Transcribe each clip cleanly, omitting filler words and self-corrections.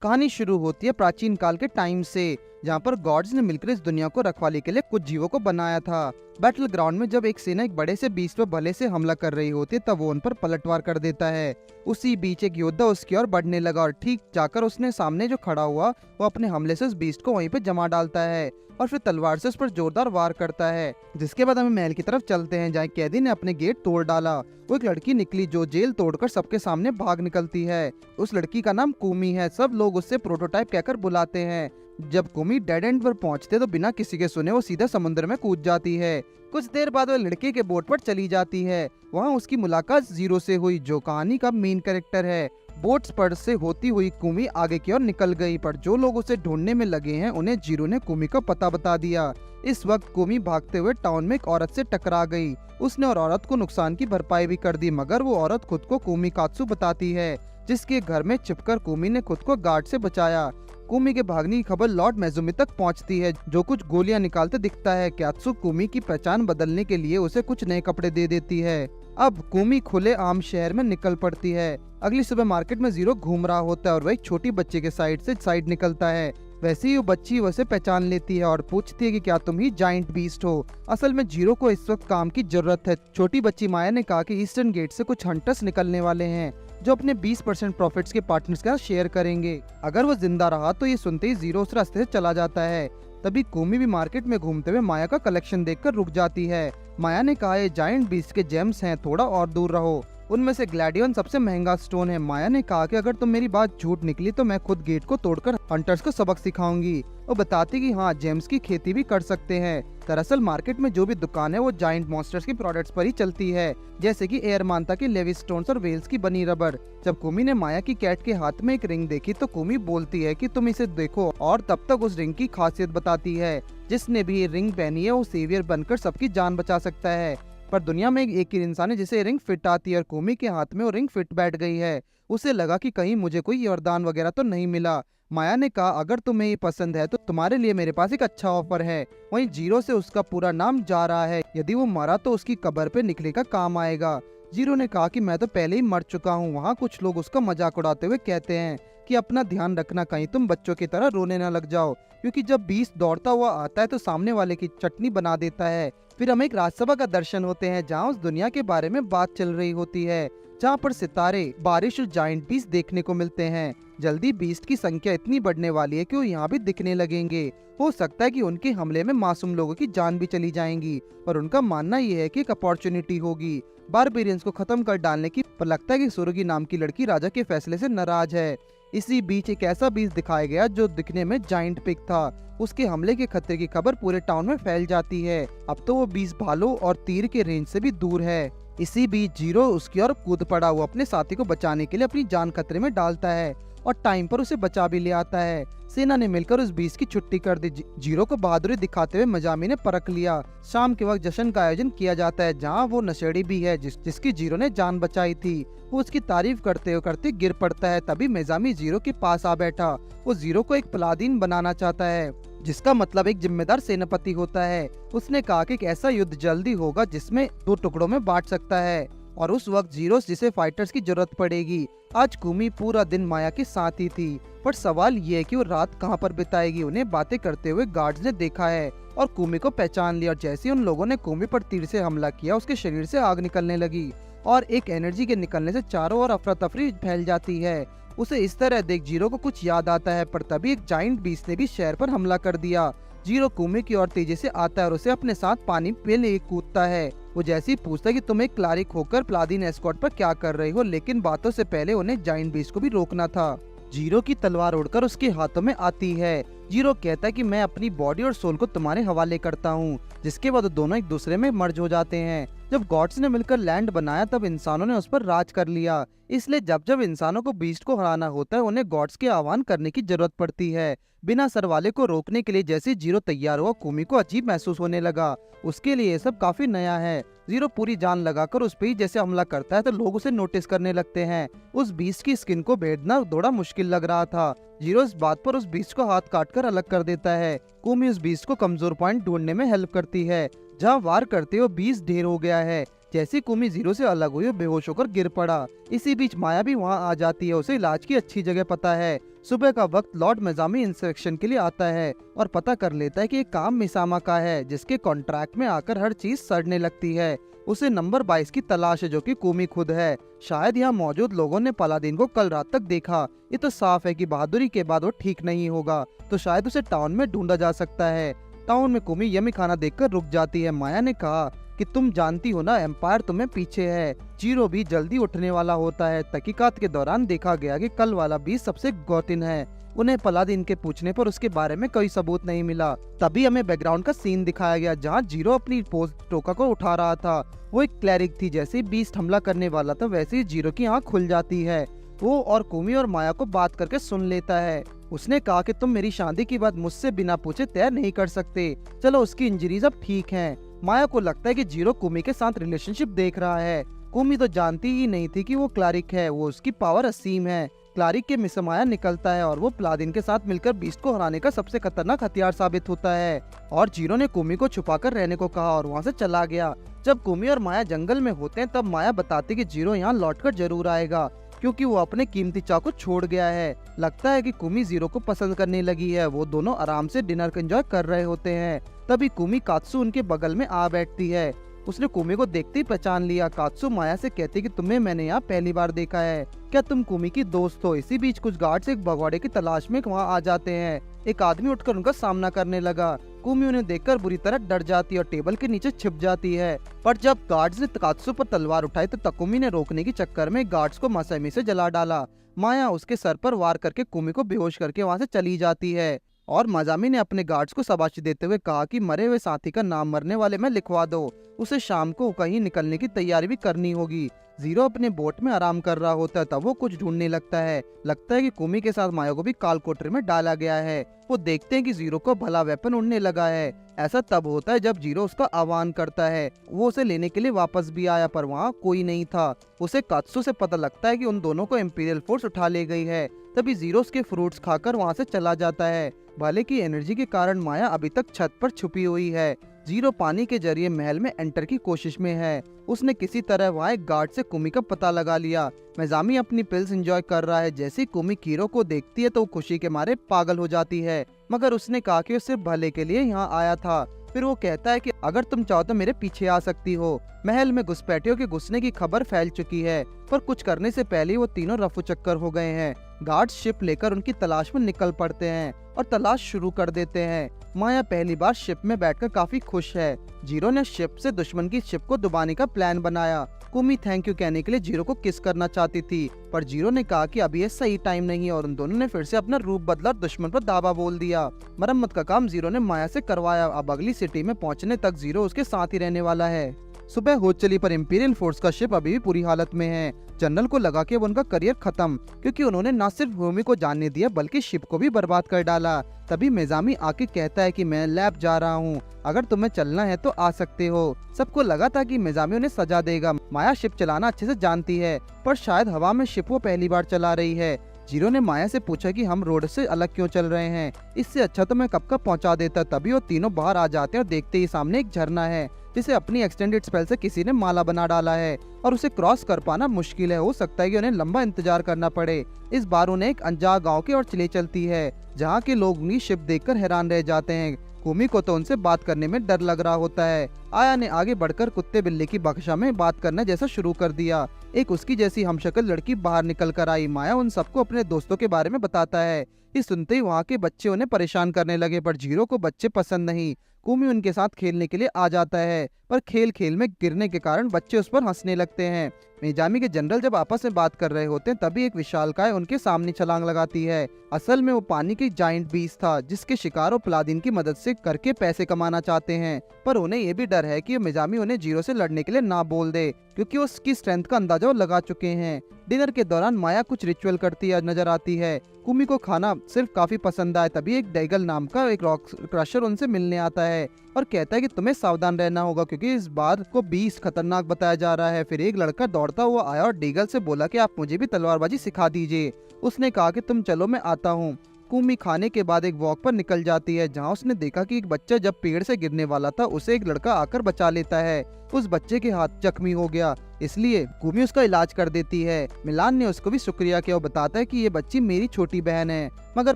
कहानी शुरू होती है प्राचीन काल के टाइम से, जहाँ पर गॉड्स ने मिलकर इस दुनिया को रखवाली के लिए कुछ जीवों को बनाया था। बैटल ग्राउंड में जब एक सेना एक बड़े से बीस्ट पर भले से हमला कर रही होती है, तब वो उन पर पलटवार कर देता है। उसी बीच एक योद्धा उसकी ओर बढ़ने लगा और ठीक जाकर उसने सामने जो खड़ा हुआ वो अपने हमले से उस बीस्ट को वहीं पे जमा डालता है और फिर तलवार से उस पर जोरदार वार करता है। जिसके बाद हमें महल की तरफ चलते हैं, जहाँ कैदी ने अपने गेट तोड़ डाला। वो एक लड़की निकली जो जेल तोड़कर सबके सामने भाग निकलती है। उस लड़की का नाम कुमी है। सब लोग उससे प्रोटोटाइप कहकर बुलाते हैं। जब कुमी डेड एंड पर पहुंचते तो बिना किसी के सुने वो सीधा समुद्र में कूद जाती है। कुछ देर बाद वो लड़के के बोट पर चली जाती है। वहाँ उसकी मुलाकात जीरो से हुई, जो कहानी का मेन कैरेक्टर है। बोट्स पर से होती हुई कुमी आगे की ओर निकल गई, पर जो लोग उसे ढूंढने में लगे हैं उन्हें जीरो ने कुमी का पता बता दिया। इस वक्त कुमी भागते हुए टाउन में एक औरत से टकरा गई। उसने और औरत को नुकसान की भरपाई भी कर दी, मगर वो औरत खुद को कुमी कात्सु बताती है, जिसके घर में छिपकर कुमी ने खुद को गार्ड से बचाया। कुमी के भागने की खबर लॉर्ड मेजुमी तक पहुंचती है, जो कुछ गोलियां निकालते दिखता है। कात्सु कुमी की पहचान बदलने के लिए उसे कुछ नए कपड़े दे देती है। अब कुमी खुले आम शहर में निकल पड़ती है। अगली सुबह मार्केट में जीरो घूम रहा होता है और वह एक छोटी बच्ची के साइड से साइड निकलता है। वैसे ही वो बच्ची उसे पहचान लेती है और पूछती है कि क्या तुम ही जाइंट बीस्ट हो। असल में जीरो को इस वक्त काम की जरूरत है। छोटी बच्ची माया ने कहा कि ईस्टर्न गेट से कुछ हंटर्स निकलने वाले हैं, जो अपने 20% प्रॉफिट्स के पार्टनर्स के साथ शेयर करेंगे। अगर वो जिंदा रहा तो ये सुनते ही जीरो उस रास्ते से चला जाता है। तभी कुमी भी मार्केट में घूमते हुए माया का कलेक्शन देखकर रुक जाती है। माया ने कहा ये जाइंट बीस्ट के जेम्स हैं, थोड़ा और दूर रहो। उनमें से ग्लैडियन सबसे महंगा स्टोन है। माया ने कहा कि अगर तुम मेरी बात झूठ निकली तो मैं खुद गेट को तोड़कर हंटर्स को सबक सिखाऊंगी। वो बताती कि हाँ, जेम्स की खेती भी कर सकते हैं। दरअसल मार्केट में जो भी दुकान है वो जाइंट मॉन्स्टर्स की प्रोडक्ट्स पर ही चलती है, जैसे कि एयर मानता की लेवी स्टोन्स और वेल्स की बनी रबर। जब कुमी ने माया की कैट के हाथ में एक रिंग देखी तो कुमी बोलती है कि तुम इसे देखो, और तब तक उस रिंग की खासियत बताती है। जिसने भी ये रिंग पहनी है वो सेवियर बनकर सबकी जान बचा सकता है। पर दुनिया में एक ही इंसान है जिसे रिंग फिट आती है और कुमी के हाथ में वो रिंग फिट बैठ गई है। उसे लगा कि कहीं मुझे कोई वरदान वगैरह तो नहीं मिला। माया ने कहा अगर तुम्हें ये पसंद है तो तुम्हारे लिए मेरे पास एक अच्छा ऑफर है। वहीं जीरो से उसका पूरा नाम जा रहा है, यदि वो मरा तो उसकी कब्र पे निकले का काम आएगा। जीरो ने कहा कि मैं तो पहले ही मर चुका हूँ। वहाँ कुछ लोग उसका मजाक उड़ाते हुए कहते हैं कि अपना ध्यान रखना, कहीं तुम बच्चों की तरह रोने न लग जाओ, क्योंकि जब बीस्ट दौड़ता हुआ आता है तो सामने वाले की चटनी बना देता है। फिर हमें एक राजसभा का दर्शन होते हैं, जहाँ उस दुनिया के बारे में बात चल रही होती है, जहाँ पर सितारे, बारिश और जाइंट बीस्ट देखने को मिलते हैं। जल्दी बीस्ट की संख्या इतनी बढ़ने वाली है कि वो यहाँ भी दिखने लगेंगे। हो सकता है कि उनके हमले में मासूम लोगों की जान भी चली जाएंगी, पर उनका मानना ये है कि एक अपॉर्चुनिटी होगी बारबेरियंस को खत्म कर डालने की। पर लगता है कि सुरुगी नाम की लड़की राजा के फैसले से नाराज है। इसी बीच एक ऐसा बीज दिखाया गया जो दिखने में जाइंट पिग था। उसके हमले के खतरे की खबर पूरे टाउन में फैल जाती है। अब तो वो बीज भालों और तीर के रेंज से भी दूर है। इसी बीच जीरो उसकी ओर कूद पड़ा। वो अपने साथी को बचाने के लिए अपनी जान खतरे में डालता है और टाइम पर उसे बचा भी ले आता है। सेना ने मिलकर उस बीस की छुट्टी कर दी। जीरो को बहादुरी दिखाते हुए मजामी ने परख लिया। शाम के वक्त जश्न का आयोजन किया जाता है, जहाँ वो नशेड़ी भी है जिसकी जीरो ने जान बचाई थी। वो उसकी तारीफ करते गिर पड़ता है। तभी मजामी जीरो के पास आ बैठा। वो जीरो को एक पलादीन बनाना चाहता है, जिसका मतलब एक जिम्मेदार सेनापति होता है। उसने कहा कि एक ऐसा युद्ध जल्दी होगा जिसमें 2 टुकड़ों में बांट सकता है, और उस वक्त जीरो जिसे फाइटर्स की जरूरत पड़ेगी। आज कुमी पूरा दिन माया के साथ ही थी, पर सवाल ये है कि वो रात कहाँ पर बिताएगी। उन्हें बातें करते हुए गार्ड्स ने देखा है और कुमी को पहचान लिया। और जैसे उन लोगों ने कुमी पर तीर से हमला किया, उसके शरीर से आग निकलने लगी और एक एनर्जी के निकलने से चारों ओर अफरा तफरी फैल जाती है। उसे इस तरह देख जीरो को कुछ याद आता है, पर तभी एक जाइंट बीस्ट ने भी शहर पर हमला कर दिया। जीरो कुमी की ओर तेजी से आता है और उसे अपने साथ पानी पे ले कूदता है। वो जैसे ही पूछता है कि तुम एक क्लारिक होकर प्लादीन एस्कॉर्ट पर क्या कर रहे हो, लेकिन बातों से पहले उन्हें जाइंट बीस्ट को भी रोकना था। जीरो की तलवार उड़कर उसके हाथों में आती है। जीरो कहता है कि मैं अपनी बॉडी और सोल को तुम्हारे हवाले करता हूँ, जिसके बाद दोनों एक दूसरे में मर्ज हो जाते हैं। जब गॉड्स ने मिलकर लैंड बनाया तब इंसानों ने उस पर राज कर लिया। इसलिए जब जब इंसानों को बीस्ट को हराना होता है, उन्हें गॉड्स के आह्वान करने की जरूरत पड़ती है। बिना सर वाले को रोकने के लिए जैसे जीरो तैयार हुआ, कुमी को अजीब महसूस होने लगा। उसके लिए ये सब काफी नया है। जीरो पूरी जान लगाकर उस पे जैसे हमला करता है तो लोग उसे नोटिस करने लगते हैं। उस बीस्ट की स्किन को भेदना थोड़ा मुश्किल लग रहा था। जीरो इस बात पर उस बीस्ट को हाथ काटकर अलग कर देता है। कुमी उस बीस्ट को कमजोर पॉइंट ढूंढने में हेल्प करती है। जहाँ वार करते वो बीस्ट ढेर हो गया है। जैसे कुमी जीरो से अलग हुई वो बेहोश होकर गिर पड़ा। इसी बीच माया भी वहाँ आ जाती है, उसे इलाज की अच्छी जगह पता है। सुबह का वक्त लॉर्ड मेजामी इंस्पेक्शन के लिए आता है और पता कर लेता है कि ये काम मिसामा का है, जिसके कॉन्ट्रैक्ट में आकर हर चीज सड़ने लगती है। उसे नंबर 22 की तलाश है, जो कि कुमी खुद है। शायद यहाँ मौजूद लोगों ने पलादीन को कल रात तक देखा। ये तो साफ है कि बहादुरी के बाद वो ठीक नहीं होगा, तो शायद उसे टाउन में ढूंढा जा सकता है। टाउन में कुमी यमी खाना देखकर रुक जाती है। माया ने कहा कि तुम जानती हो ना, एम्पायर तुम्हें पीछे है। जीरो भी जल्दी उठने वाला होता है। तहकीकात के दौरान देखा गया कि कल वाला भी सबसे गौतिन है। उन्हें पलादीन के पूछने पर उसके बारे में कोई सबूत नहीं मिला। तभी हमें बैकग्राउंड का सीन दिखाया गया, जहाँ जीरो अपनी पोस्ट टोका को उठा रहा था। वो एक क्लैरिक थी। जैसे ही बीस्ट हमला करने वाला था, वैसे ही जीरो की आंख खुल जाती है। वो और कुमी और माया को बात करके सुन लेता है। उसने कहा कि तुम मेरी शादी की बात मुझसे बिना पूछे तय नहीं कर सकते। चलो, उसकी इंजरीज अब ठीक हैं। माया को लगता है कि जीरो कुमी के साथ रिलेशनशिप देख रहा है। कुमी तो जानती ही नहीं थी कि वो क्लारिक है। वो उसकी पावर असीम है। क्लारिक के मिस माया निकलता है और वो पलादीन के साथ मिलकर बीस्ट को हराने का सबसे खतरनाक हथियार साबित होता है। और जीरो ने कुमी को छुपाकर रहने को कहा और वहाँ से चला गया। जब कुमी और माया जंगल में होते हैं, तब माया बताती कि जीरो यहाँ लौटकर जरूर आएगा, क्योंकि वो अपने कीमती चाकू छोड़ गया है। लगता है कि कुमी जीरो को पसंद करने लगी है। वो दोनों आराम से डिनर एंजॉय कर रहे होते हैं। तभी कुमी कात्सु उनके बगल में आ बैठती है। उसने कुमी को देखते ही पहचान लिया। कात्सु माया से कहती कि तुम्हें मैंने यहाँ पहली बार देखा है, क्या तुम कुमी की दोस्त हो? इसी बीच कुछ गार्ड्स एक भगौड़े की तलाश में वहाँ आ जाते हैं। एक आदमी उठकर उनका सामना करने लगा। कुमी उन्हें देखकर बुरी तरह डर जाती है और टेबल के नीचे छिप जाती है। पर जब गार्ड्स ने कात्सु पर तलवार उठाई, तो तकुमी ने रोकने के चक्कर में गार्ड्स को मसामी से जला डाला। माया उसके सर पर वार करके कुमी को बेहोश करके वहाँ से चली जाती है। और मजामी ने अपने गार्ड्स को शाबाशी देते हुए कहा कि मरे हुए साथी का नाम मरने वाले में लिखवा दो। उसे शाम को कहीं निकलने की तैयारी भी करनी होगी। जीरो अपने बोट में आराम कर रहा होता है, तब वो कुछ ढूंढने लगता है। लगता है कि कुमी के साथ माया को भी काल कोठरी में डाला गया है। वो देखते हैं कि जीरो को भला वेपन उड़ने लगा है। ऐसा तब होता है जब जीरो उसका आह्वान करता है। वो उसे लेने के लिए वापस भी आया, पर वहाँ कोई नहीं था। उसे कात्सु से पता लगता है कि उन दोनों को इंपीरियल फोर्स उठा ले गई है। तभी जीरो उसके फ्रूट्स खाकर वहाँ से चला जाता है। भले की एनर्जी के कारण माया अभी तक छत पर छुपी हुई है। जीरो पानी के जरिए महल में एंटर की कोशिश में है। उसने किसी तरह वहाँ एक गार्ड से कुमी का पता लगा लिया। मेजामी अपनी पिल्स एंजॉय कर रहा है। जैसे ही कुमी कीरो को देखती है, तो खुशी के मारे पागल हो जाती है। मगर उसने कहा कि उसे भले के लिए यहाँ आया था। फिर वो कहता है कि अगर तुम चाहो तो मेरे पीछे आ सकती हो। महल में घुसपैठियों के घुसने की खबर फैल चुकी है, पर कुछ करने से पहले वो तीनों रफू चक्कर हो गए हैं। गार्ड्स शिप लेकर उनकी तलाश में निकल पड़ते हैं और तलाश शुरू कर देते हैं। माया पहली बार शिप में बैठकर काफी खुश है। जीरो ने शिप से दुश्मन की शिप को डुबाने का प्लान बनाया। कुमी थैंक यू कहने के लिए जीरो को किस करना चाहती थी, पर जीरो ने कहा कि अभी ये सही टाइम नहीं है और उन दोनों ने फिर से अपना रूप बदला और दुश्मन पर दावा बोल दिया। मरम्मत का काम जीरो ने माया से करवाया। अब अगली सिटी में पहुंचने तक जीरो उसके साथ ही रहने वाला है। सुबह हो चली, पर इंपीरियल फोर्स का शिप अभी भी बुरी हालत में है। जनरल को लगा कि अब उनका करियर खत्म, क्योंकि उन्होंने न सिर्फ भूमि को जानने दिया बल्कि शिप को भी बर्बाद कर डाला। तभी मेजामी आके कहता है कि मैं लैब जा रहा हूँ, अगर तुम्हें चलना है तो आ सकते हो। सबको लगा था कि मेजामी उन्हें सजा देगा। माया शिप चलाना अच्छे से जानती है, पर शायद हवा में शिप वो पहली बार चला रही है। जीरो ने माया से पूछा कि हम रोड से अलग क्यों चल रहे हैं, इससे अच्छा तो मैं कब का पहुंचा देता। तभी वो तीनों बाहर आ जाते हैं और देखते ही सामने एक झरना है, जिसे अपनी एक्सटेंडेड स्पेल से किसी ने माला बना डाला है और उसे क्रॉस कर पाना मुश्किल है। हो सकता है कि उन्हें लंबा इंतजार करना पड़े। इस बार उन्हें एक अनजान गांव की ओर चली चलती है, जहां के लोग उनकी शिप देखकर हैरान रह जाते हैं। कुमी को तो उनसे बात करने में डर लग रहा होता है। आया ने आगे बढ़कर कुत्ते बिल्ली की भाषा में बात करना जैसा शुरू कर दिया। एक उसकी जैसी हमशक्ल लड़की बाहर निकल कर आई। माया उन सबको अपने दोस्तों के बारे में बताता है। ये सुनते ही वहाँ के बच्चे उन्हें परेशान करने लगे, पर जीरो को बच्चे पसंद नहीं। कुमी उनके साथ खेलने के लिए आ जाता है, पर खेल खेल में गिरने के कारण बच्चे उस पर हंसने लगते हैं। मेजामी के जनरल जब आपस में बात कर रहे होते हैं, तभी एक विशालकाय उनके सामने छलांग लगाती है। असल में वो पानी की जाइंट बीस्ट था, जिसके शिकार वो पलादीन की मदद से करके पैसे कमाना चाहते हैं। पर उन्हें ये भी डर है कि मेजामी उन्हें जीरो से लड़ने के लिए ना बोल दे, क्योंकि उसकी स्ट्रेंथ का अंदाजा वो लगा चुके हैं। डिनर के दौरान माया कुछ रिचुअल करती नजर आती है। कुमी को खाना सिर्फ काफी पसंद आए। तभी एक डैगल नाम का एक रॉक क्रशर उनसे मिलने आता है और कहता है कि तुम्हें सावधान रहना होगा, क्योंकि इस बार को 20 खतरनाक बताया जा रहा है। फिर एक लड़का दौड़ता हुआ आया और डैगल से बोला कि आप मुझे भी तलवारबाजी सिखा दीजिए। उसने कहा कि तुम चलो मैं आता हूँ। कुमी खाने के बाद एक वॉक पर निकल जाती है जहाँ उसने देखा कि एक बच्चा जब पेड़ से गिरने वाला था उसे एक लड़का आकर बचा लेता है। उस बच्चे के हाथ जख्मी हो गया, इसलिए कुमी उसका इलाज कर देती है। मिलान ने उसको भी शुक्रिया किया और बताता है कि ये बच्ची मेरी छोटी बहन है। मगर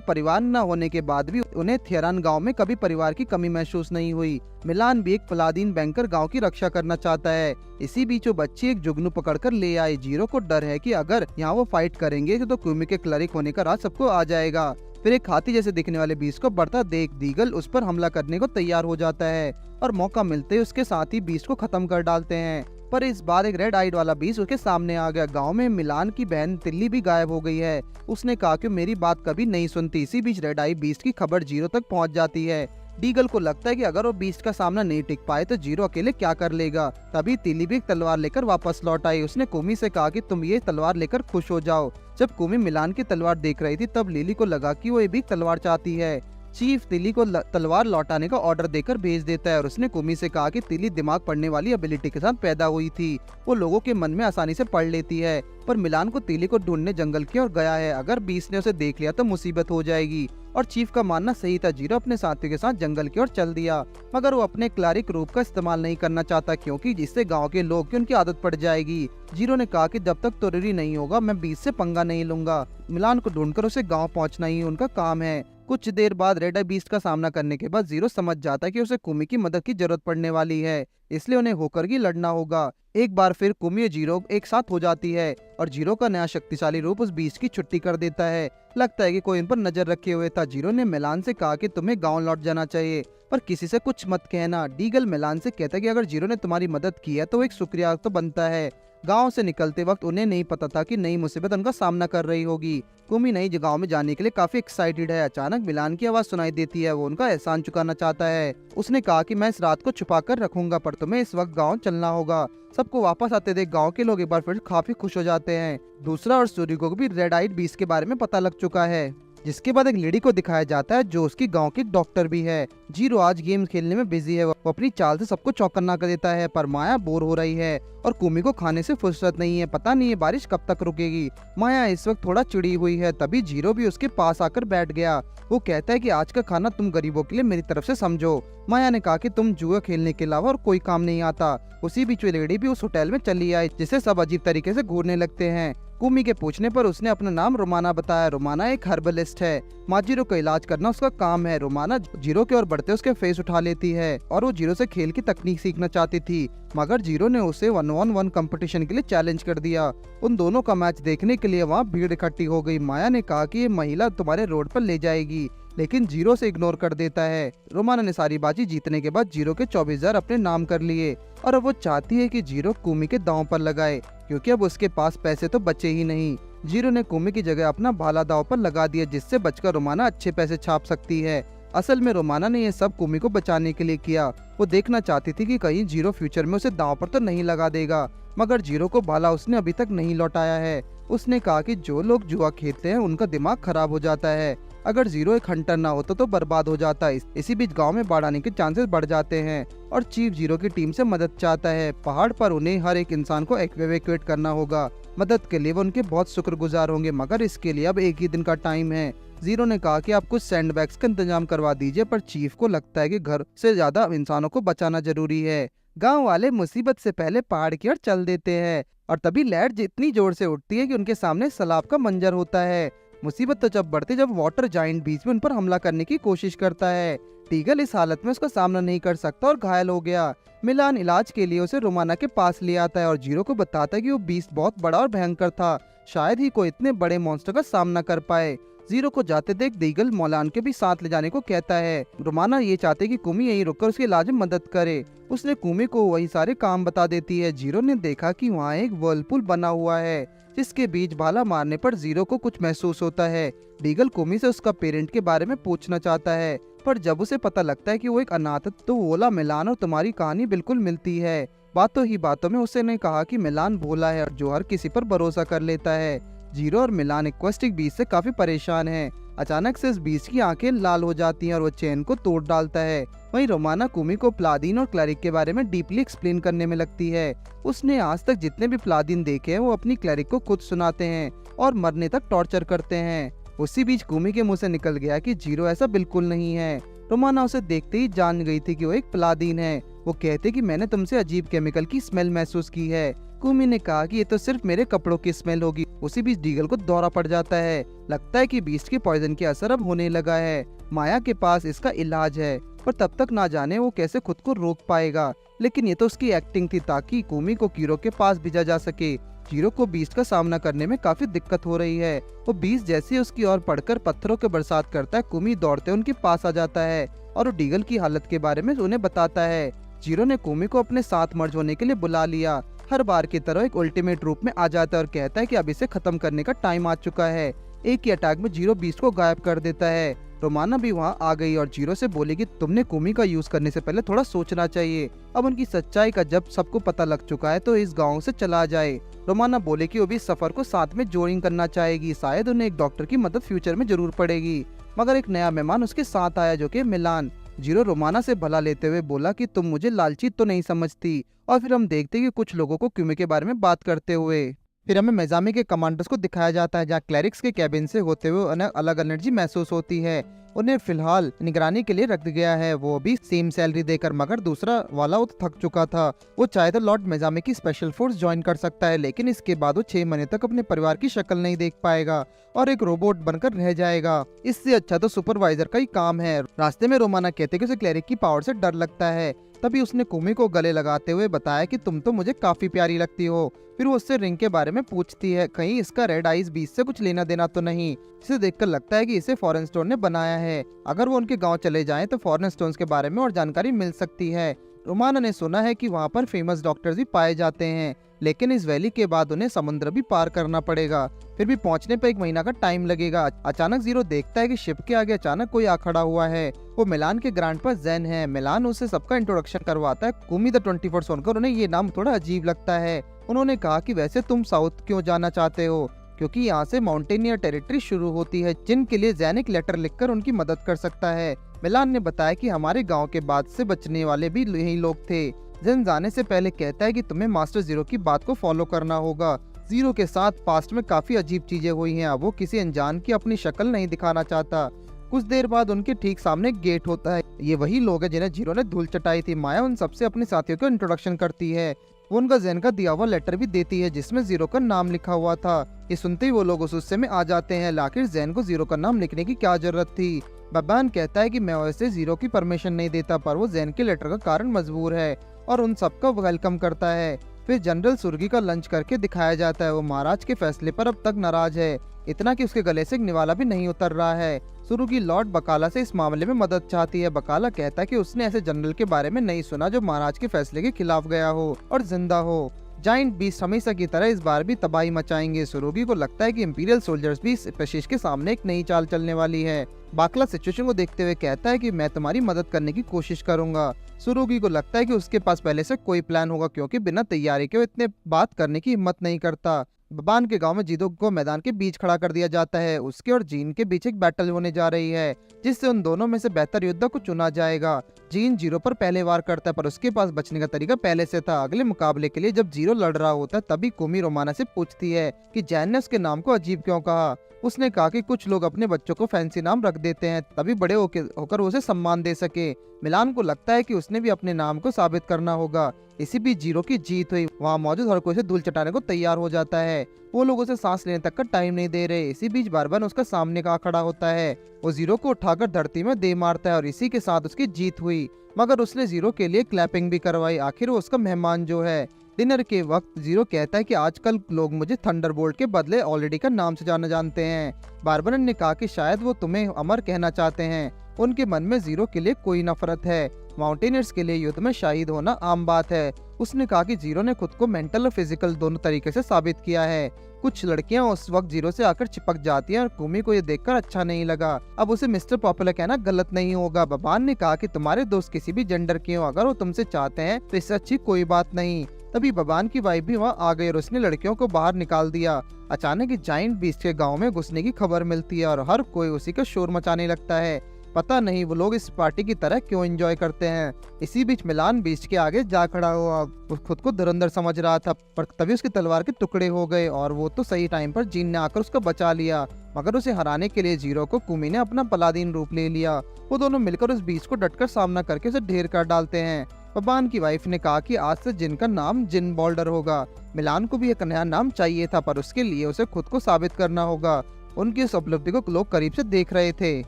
परिवार न होने के बाद भी उन्हें थियरान गांव में कभी परिवार की कमी महसूस नहीं हुई। मिलान भी एक पलादीन बैंकर गांव की रक्षा करना चाहता है। इसी बीच वो बच्ची एक जुगनू पकड़कर ले आए। जीरो को डर है कि अगर यहाँ वो फाइट करेंगे तो कुमी के क्लरिक होने का राज सबको आ जाएगा। फिर एक हाथी जैसे दिखने वाले बीस्ट को बढ़ता देख डीगल उस पर हमला करने को तैयार हो जाता है और मौका मिलते ही उसके साथ ही बीस्ट को खत्म कर डालते हैं। पर इस बार एक रेड आइड वाला बीस्ट उसके सामने आ गया। गांव में मिलान की बहन तिल्ली भी गायब हो गई है। उसने कहा कि मेरी बात कभी नहीं सुनती। इसी बीच रेड आई बीस्ट की खबर जीरो तक पहुंच जाती है। डीगल को लगता है कि अगर वो बीस्ट का सामना नहीं टिक पाए तो जीरो अकेले क्या कर लेगा। तभी तिल्ली भी एक तलवार लेकर वापस लौट आई। उसने कुमी से कहा कि तुम ये तलवार लेकर खुश हो जाओ। जब कुमी मिलान की तलवार देख रही थी तब लिली को लगा कि वो ये भी तलवार चाहती है। चीफ तिली को तलवार लौटाने का ऑर्डर देकर भेज देता है और उसने कुमी से कहा कि तिली दिमाग पढ़ने वाली एबिलिटी के साथ पैदा हुई थी। वो लोगों के मन में आसानी से पढ़ लेती है। पर मिलान को तिली को ढूंढने जंगल की ओर गया है। अगर बीस ने उसे देख लिया तो मुसीबत हो जाएगी। और चीफ का मानना सही था। जीरो अपने साथियों के साथ जंगल की ओर चल दिया, मगर वो अपने क्लारिक रूप का इस्तेमाल नहीं करना चाहता क्योंकि जिससे गांव के लोग की उनकी आदत पड़ जाएगी। जीरो ने कहा कि जब तक तोररी नहीं होगा मैं बीस से पंगा नहीं लूंगा। मिलान को ढूंढकर उसे गांव पहुंचना ही उनका काम है। कुछ देर बाद रेड आई बीस्ट का सामना करने के बाद जीरो समझ जाता है कि उसे कुमी की मदद की जरूरत पड़ने वाली है, इसलिए उन्हें होकर ही लड़ना होगा। एक बार फिर कुमी और जीरो एक साथ हो जाती है और जीरो का नया शक्तिशाली रूप उस बीस्ट की छुट्टी कर देता है। लगता है कि कोई इन पर नजर रखे हुए था। जीरो ने मिलान से कहा कि तुम्हें गांव लौट जाना चाहिए पर किसी से कुछ मत कहना। डीगल मिलान से कहता है कि अगर जीरो ने तुम्हारी मदद की है तो एक शुक्रिया तो बनता है। गांव से निकलते वक्त उन्हें नहीं पता था कि नई मुसीबत उनका सामना कर रही होगी। कुमी नई जगह में जाने के लिए काफी एक्साइटेड है। अचानक मिलान की आवाज सुनाई देती है। वो उनका एहसान चुकाना चाहता है। उसने कहा कि मैं इस रात को छुपा कर रखूंगा पर तुम्हें इस वक्त गांव चलना होगा। सबको वापस आते देख गांव के लोग एक बार फिर काफी खुश हो जाते हैं। दूसरा और सूर्य को भी रेड आइड बीस्ट के बारे में पता लग चुका है, जिसके बाद एक लेडी को दिखाया जाता है जो उसकी गांव की डॉक्टर भी है। जीरो आज गेम खेलने में बिजी है। वो अपनी चाल से सबको चौकन्ना कर देता है पर माया बोर हो रही है और कुमी को खाने से फुर्सत नहीं है। पता नहीं है बारिश कब तक रुकेगी। माया इस वक्त थोड़ा चिड़ी हुई है। तभी जीरो भी उसके पास आकर बैठ गया। वो कहता है कि आज का खाना तुम गरीबों के लिए मेरी तरफ से समझो। माया ने कहा कि तुम जुआ खेलने के अलावा और कोई काम नहीं आता। उसी बीच वो लेडी भी उस होटल में चली आई जिसे सब अजीब तरीके से घूरने लगते हैं। कुमी के पूछने पर उसने अपना नाम रोमाना बताया। रोमाना एक हर्बलिस्ट है। माजीरो का इलाज करना उसका काम है। रोमाना जीरो की ओर बढ़ते उसके फेस उठा लेती है और वो जीरो से खेल की तकनीक सीखना चाहती थी, मगर जीरो ने उसे 1-on-1 कंपटीशन के लिए चैलेंज कर दिया। उन दोनों का मैच देखने के लिए वहाँ भीड़ इकट्ठी हो गई। माया ने कहा कि ये महिला तुम्हारे रोड पर ले जाएगी, लेकिन जीरो से इग्नोर कर देता है। रोमाना ने सारी बाजी जीतने के बाद जीरो के 24,000 अपने नाम कर लिए और अब वो चाहती है कि जीरो कुमी के दांव पर लगाए क्योंकि अब उसके पास पैसे तो बचे ही नहीं। जीरो ने कुमी की जगह अपना भाला दांव पर लगा दिया जिससे बचकर रोमाना अच्छे पैसे छाप सकती है। असल में रोमाना ने यह सब कुमी को बचाने के लिए किया। वो देखना चाहती थी कि कहीं जीरो फ्यूचर में उसे दांव पर तो नहीं लगा देगा, मगर जीरो को भाला उसने अभी तक नहीं लौटाया है। उसने कहा कि जो लोग जुआ खेलते हैं उनका दिमाग खराब हो जाता है। अगर जीरो एक हंटर ना होता तो बर्बाद हो जाता। इसी बीच गांव में बाढ़ आने के चांसेस बढ़ जाते हैं और चीफ जीरो की टीम से मदद चाहता है। पहाड़ पर उन्हें हर एक इंसान को एवेक्यूएट करना होगा। मदद के लिए वो उनके बहुत शुक्रगुजार होंगे, मगर इसके लिए अब एक ही दिन का टाइम है। जीरो ने कहा कि आप कुछ सैंडबैग्स का इंतजाम करवा दीजिए, पर चीफ को लगता है कि घर से ज्यादा इंसानों को बचाना जरूरी है। गांव वाले मुसीबत से पहले पहाड़ की ओर चल देते हैं और तभी लैट इतनी जोर से उठती है कि उनके सामने सैलाब का मंजर होता है। मुसीबत तो जब बढ़ती जब वाटर जाइंट बीच में उन पर हमला करने की कोशिश करता है। टीगल इस हालत में उसका सामना नहीं कर सकता और घायल हो गया। मिलान इलाज के लिए उसे रोमाना के पास ले आता है और जीरो को बताता है कि वो बीस्ट बहुत बड़ा और भयंकर था, शायद ही कोई इतने बड़े मॉन्स्टर का सामना कर पाए। जीरो को जाते देख डीगल मौलान के भी साथ ले जाने को कहता है। रोमाना ये चाहते कि कुमी यहीं रुककर उसके इलाज में मदद करे। उसने कुमी को वही सारे काम बता देती है। जीरो ने देखा कि वहाँ एक वर्लपूल बना हुआ है जिसके बीच भाला मारने पर जीरो को कुछ महसूस होता है। डीगल कुमी से उसका पेरेंट के बारे में पूछना चाहता है, पर जब उसे पता लगता है कि वो एक अनाथ है तो बोला मिलान और तुम्हारी कहानी बिल्कुल मिलती है। बातों ही बातों में उसने कहा कि मिलान भोला है जो हर किसी पर भरोसा कर लेता है। जीरो और मिलान एक्वेस्टिक बीस्ट से काफी परेशान हैं। अचानक से इस बीस्ट की आंखें लाल हो जाती हैं और वो चेन को तोड़ डालता है। वहीं रोमाना कुमी को प्लादीन और क्लरिक के बारे में डीपली एक्सप्लेन करने में लगती है। उसने आज तक जितने भी प्लादीन देखे हैं वो अपनी क्लरिक को खुद सुनाते हैं और मरने तक टॉर्चर करते हैं। उसी बीच कुमी के मुंह से निकल गया कि जीरो ऐसा बिल्कुल नहीं है। रोमाना उसे देखते ही जान गई थी कि वो एक पलादीन है। वो कहते कि मैंने तुमसे अजीब केमिकल की स्मेल महसूस की है। कुमी ने कहा कि ये तो सिर्फ मेरे कपड़ों की स्मेल होगी। उसी बीच डीगल को दौरा पड़ जाता है। लगता है कि बीस्ट के पॉइजन के असर अब होने लगा है। माया के पास इसका इलाज है, पर तब तक ना जाने वो कैसे खुद को रोक पाएगा। लेकिन ये तो उसकी एक्टिंग थी ताकि कुमी को कीरो के पास भेजा जा सके। जीरो को बीस्ट का सामना करने में काफी दिक्कत हो रही है। वो बीस्ट जैसे ही उसकी ओर पड़कर पत्थरों के बरसात करता है, कुमी दौड़ते उनके पास आ जाता है और वो डीगल की हालत के बारे में उन्हें बताता है। जीरो ने कुमी को अपने साथ मर्ज होने के लिए बुला लिया। हर बार की तरह एक अल्टीमेट रूप में आ जाता है और कहता है कि अब इसे खत्म करने का टाइम आ चुका है। एक ही अटैक में जीरो बीस्ट को गायब कर देता है। रोमाना भी वहाँ आ गई और जीरो से बोली कि तुमने कुमी का यूज करने से पहले थोड़ा सोचना चाहिए। अब उनकी सच्चाई का जब सबको पता लग चुका है तो इस गांव से चला जाए। रोमाना बोले कि वो भी सफर को साथ में ज्वाइन करना चाहेगी। शायद उन्हें एक डॉक्टर की मदद फ्यूचर में जरूर पड़ेगी। मगर एक नया मेहमान उसके साथ आया जो कि मिलान। जीरो रोमाना से भला लेते हुए बोला कि तुम मुझे लालची तो नहीं समझती। और फिर हम देखते कि कुछ लोगों को कुमी के बारे में बात करते हुए फिर हमें मेजामी के कमांडर्स को दिखाया जाता है, जहाँ क्लैरिक्स के कैबिन से होते हुए उन्हें अलग एनर्जी महसूस होती है। उन्हें फिलहाल निगरानी के लिए रख गया है, वो भी सेम सैलरी देकर। मगर दूसरा वाला वो तो थक चुका था। वो चाहे तो लॉर्ड मेजामी की स्पेशल फोर्स ज्वाइन कर सकता है, लेकिन इसके बाद वो 6 महीने तक अपने परिवार की शक्ल नहीं देख पाएगा और एक रोबोट बनकर रह जाएगा। इससे अच्छा तो सुपरवाइजर का ही काम है। रास्ते में रोमाना कहते कि उसे क्लैरिक की पावर से डर लगता है। तभी उसने कुमी को गले लगाते हुए बताया कि तुम तो मुझे काफी प्यारी लगती हो। फिर वो उससे रिंग के बारे में पूछती है, कहीं इसका रेड आइज बीच से कुछ लेना देना तो नहीं। इसे देखकर लगता है कि इसे फॉरेन स्टोन ने बनाया है। अगर वो उनके गांव चले जाएं तो फॉरेन स्टोन्स के बारे में और जानकारी मिल सकती है। रोमाना ने सुना है कि वहाँ पर फेमस डॉक्टर्स भी पाए जाते हैं, लेकिन इस वैली के बाद उन्हें समुद्र भी पार करना पड़ेगा। फिर भी पहुंचने पर 1 महीना का टाइम लगेगा। अचानक जीरो देखता है कि शिप के आगे अचानक कोई आ खड़ा हुआ है। वो मिलान के ग्रैंड पर जैन है। मिलान उसे सबका इंट्रोडक्शन करवाता है। कुमी द 24 सुनकर उन्हें ये नाम थोड़ा अजीब लगता है। उन्होंने कहा कि वैसे तुम साउथ क्यों जाना चाहते हो, क्योंकि यहाँ से माउंटेनियर टेरिटरी शुरू होती है, जिनके लिए जैन एक लेटर लिखकर उनकी मदद कर सकता है। मिलान ने बताया कि हमारे गांव के बाद से बचने वाले भी यही लोग थे। जैन जाने से पहले कहता है कि तुम्हें मास्टर जीरो की बात को फॉलो करना होगा। जीरो के साथ पास्ट में काफी अजीब चीजें हुई हैं। वो किसी अनजान की अपनी शक्ल नहीं दिखाना चाहता। कुछ देर बाद उनके ठीक सामने गेट होता है। ये वही लोग हैं जिन्हें जीरो ने धूल चटाई थी। माया उन सबसे अपने साथियों को इंट्रोडक्शन करती है। वो उनका जैन का दिया हुआ लेटर भी देती है जिसमें जीरो का नाम लिखा हुआ था। ये सुनते ही वो लोग उस गुस्से में आ जाते हैं। आखिर जैन को जीरो का नाम लिखने की क्या जरूरत थी। बबान कहता है कि मैं वैसे जीरो की परमिशन नहीं देता, पर वो जैन के लेटर का कारण मजबूर है और उन सबका वेलकम करता है। फिर जनरल सुर्गी का लंच करके दिखाया जाता है। वो महाराज के फैसले पर अब तक नाराज है, इतना कि उसके गले से एक निवाला भी नहीं उतर रहा है। सुर्गी लॉर्ड बकाला से इस मामले में मदद चाहती है। बकाला कहता है कि उसने ऐसे जनरल के बारे में नहीं सुना जो महाराज के फैसले के खिलाफ गया हो और जिंदा हो। जाइंट बीस्ट हमेशा की तरह इस बार भी तबाही मचाएंगे। सुरुगी को लगता है कि इंपीरियल सोल्जर्स भी इस पेशिश के सामने एक नई चाल चलने वाली है। बाकला सिचुएशन को देखते हुए कहता है कि मैं तुम्हारी मदद करने की कोशिश करूंगा। सुरुगी को लगता है कि उसके पास पहले से कोई प्लान होगा, क्योंकि बिना तैयारी के वो इतने बात करने की हिम्मत नहीं करता। बबान के गांव में जीदो को मैदान के बीच खड़ा कर दिया जाता है। उसके और जीन के बीच एक बैटल होने जा रही है, जिससे उन दोनों में से बेहतर योद्धा को चुना जाएगा। जीन जीरो पर पहले वार करता है, पर उसके पास बचने का तरीका पहले से था। अगले मुकाबले के लिए जब जीरो लड़ रहा होता है तभी कुमी रोमाना से पूछती है कि जैन ने उसके नाम को अजीब क्यों कहा। उसने कहा कि कुछ लोग अपने बच्चों को फैंसी नाम रख देते हैं तभी बड़े होकर उसे सम्मान दे सके। मिलान को लगता है कि उसने भी अपने नाम को साबित करना होगा। इसी बीच जीरो की जीत हुई। वहाँ मौजूद हर कोई से धूल चटाने को तैयार हो जाता है। वो लोग उसे सांस लेने तक का टाइम नहीं दे रहे। इसी बीच बारबन उसका सामने का खड़ा होता है। वो जीरो को उठाकर धरती में दे मारता है और इसी के साथ उसकी जीत हुई। मगर उसने जीरो के लिए क्लैपिंग भी करवाई। आखिर वो उसका मेहमान जो है। डिनर के वक्त जीरो कहता है कि आजकल लोग मुझे थंडरबोल्ट के बदले ऑलरेडी का नाम से जाना जानते हैं। बारबन ने कहा कि शायद वो तुम्हें अमर कहना चाहते हैं। उनके मन में जीरो के लिए कोई नफरत है। माउंटेनियर्स के लिए युद्ध में शहीद होना आम बात है। उसने कहा कि जीरो ने खुद को मेंटल और फिजिकल दोनों तरीके से साबित किया है। कुछ लड़कियां उस वक्त जीरो से आकर चिपक जाती हैं और कुमी को ये देखकर अच्छा नहीं लगा। अब उसे मिस्टर पॉपुलर कहना गलत नहीं होगा। बबान ने कहा कि तुम्हारे दोस्त किसी भी जेंडर के हो, अगर वो तुमसे चाहते हैं तो इससे अच्छी कोई बात नहीं। तभी बबान की वाइफ भी वहाँ आ गई और उसने लड़कियों को बाहर निकाल दिया। अचानक जाइंट बीस्ट के गांव में घुसने की खबर मिलती है और हर कोई उसी का शोर मचाने लगता है। पता नहीं वो लोग इस पार्टी की तरह क्यों एंजॉय करते हैं। इसी बीच मिलान बीच के आगे जा खड़ा हुआ। वो खुद को धुरंधर समझ रहा था, पर तभी उसकी तलवार के टुकड़े हो गए और वो तो सही टाइम पर जीन ने आकर उसको बचा लिया। मगर उसे हराने के लिए जीरो को कुमी ने अपना पलादीन रूप ले लिया। वो दोनों मिलकर उस बीच को डटकर सामना करके उसे ढेर कर डालते हैं। बबान की वाइफ ने कहा कि आज से जिन का नाम जिन बॉल्डर होगा। मिलान को भी एक नया नाम चाहिए था, पर उसके लिए उसे खुद को साबित करना होगा। उनकी इस उपलब्धि को लोग करीब से देख रहे थे।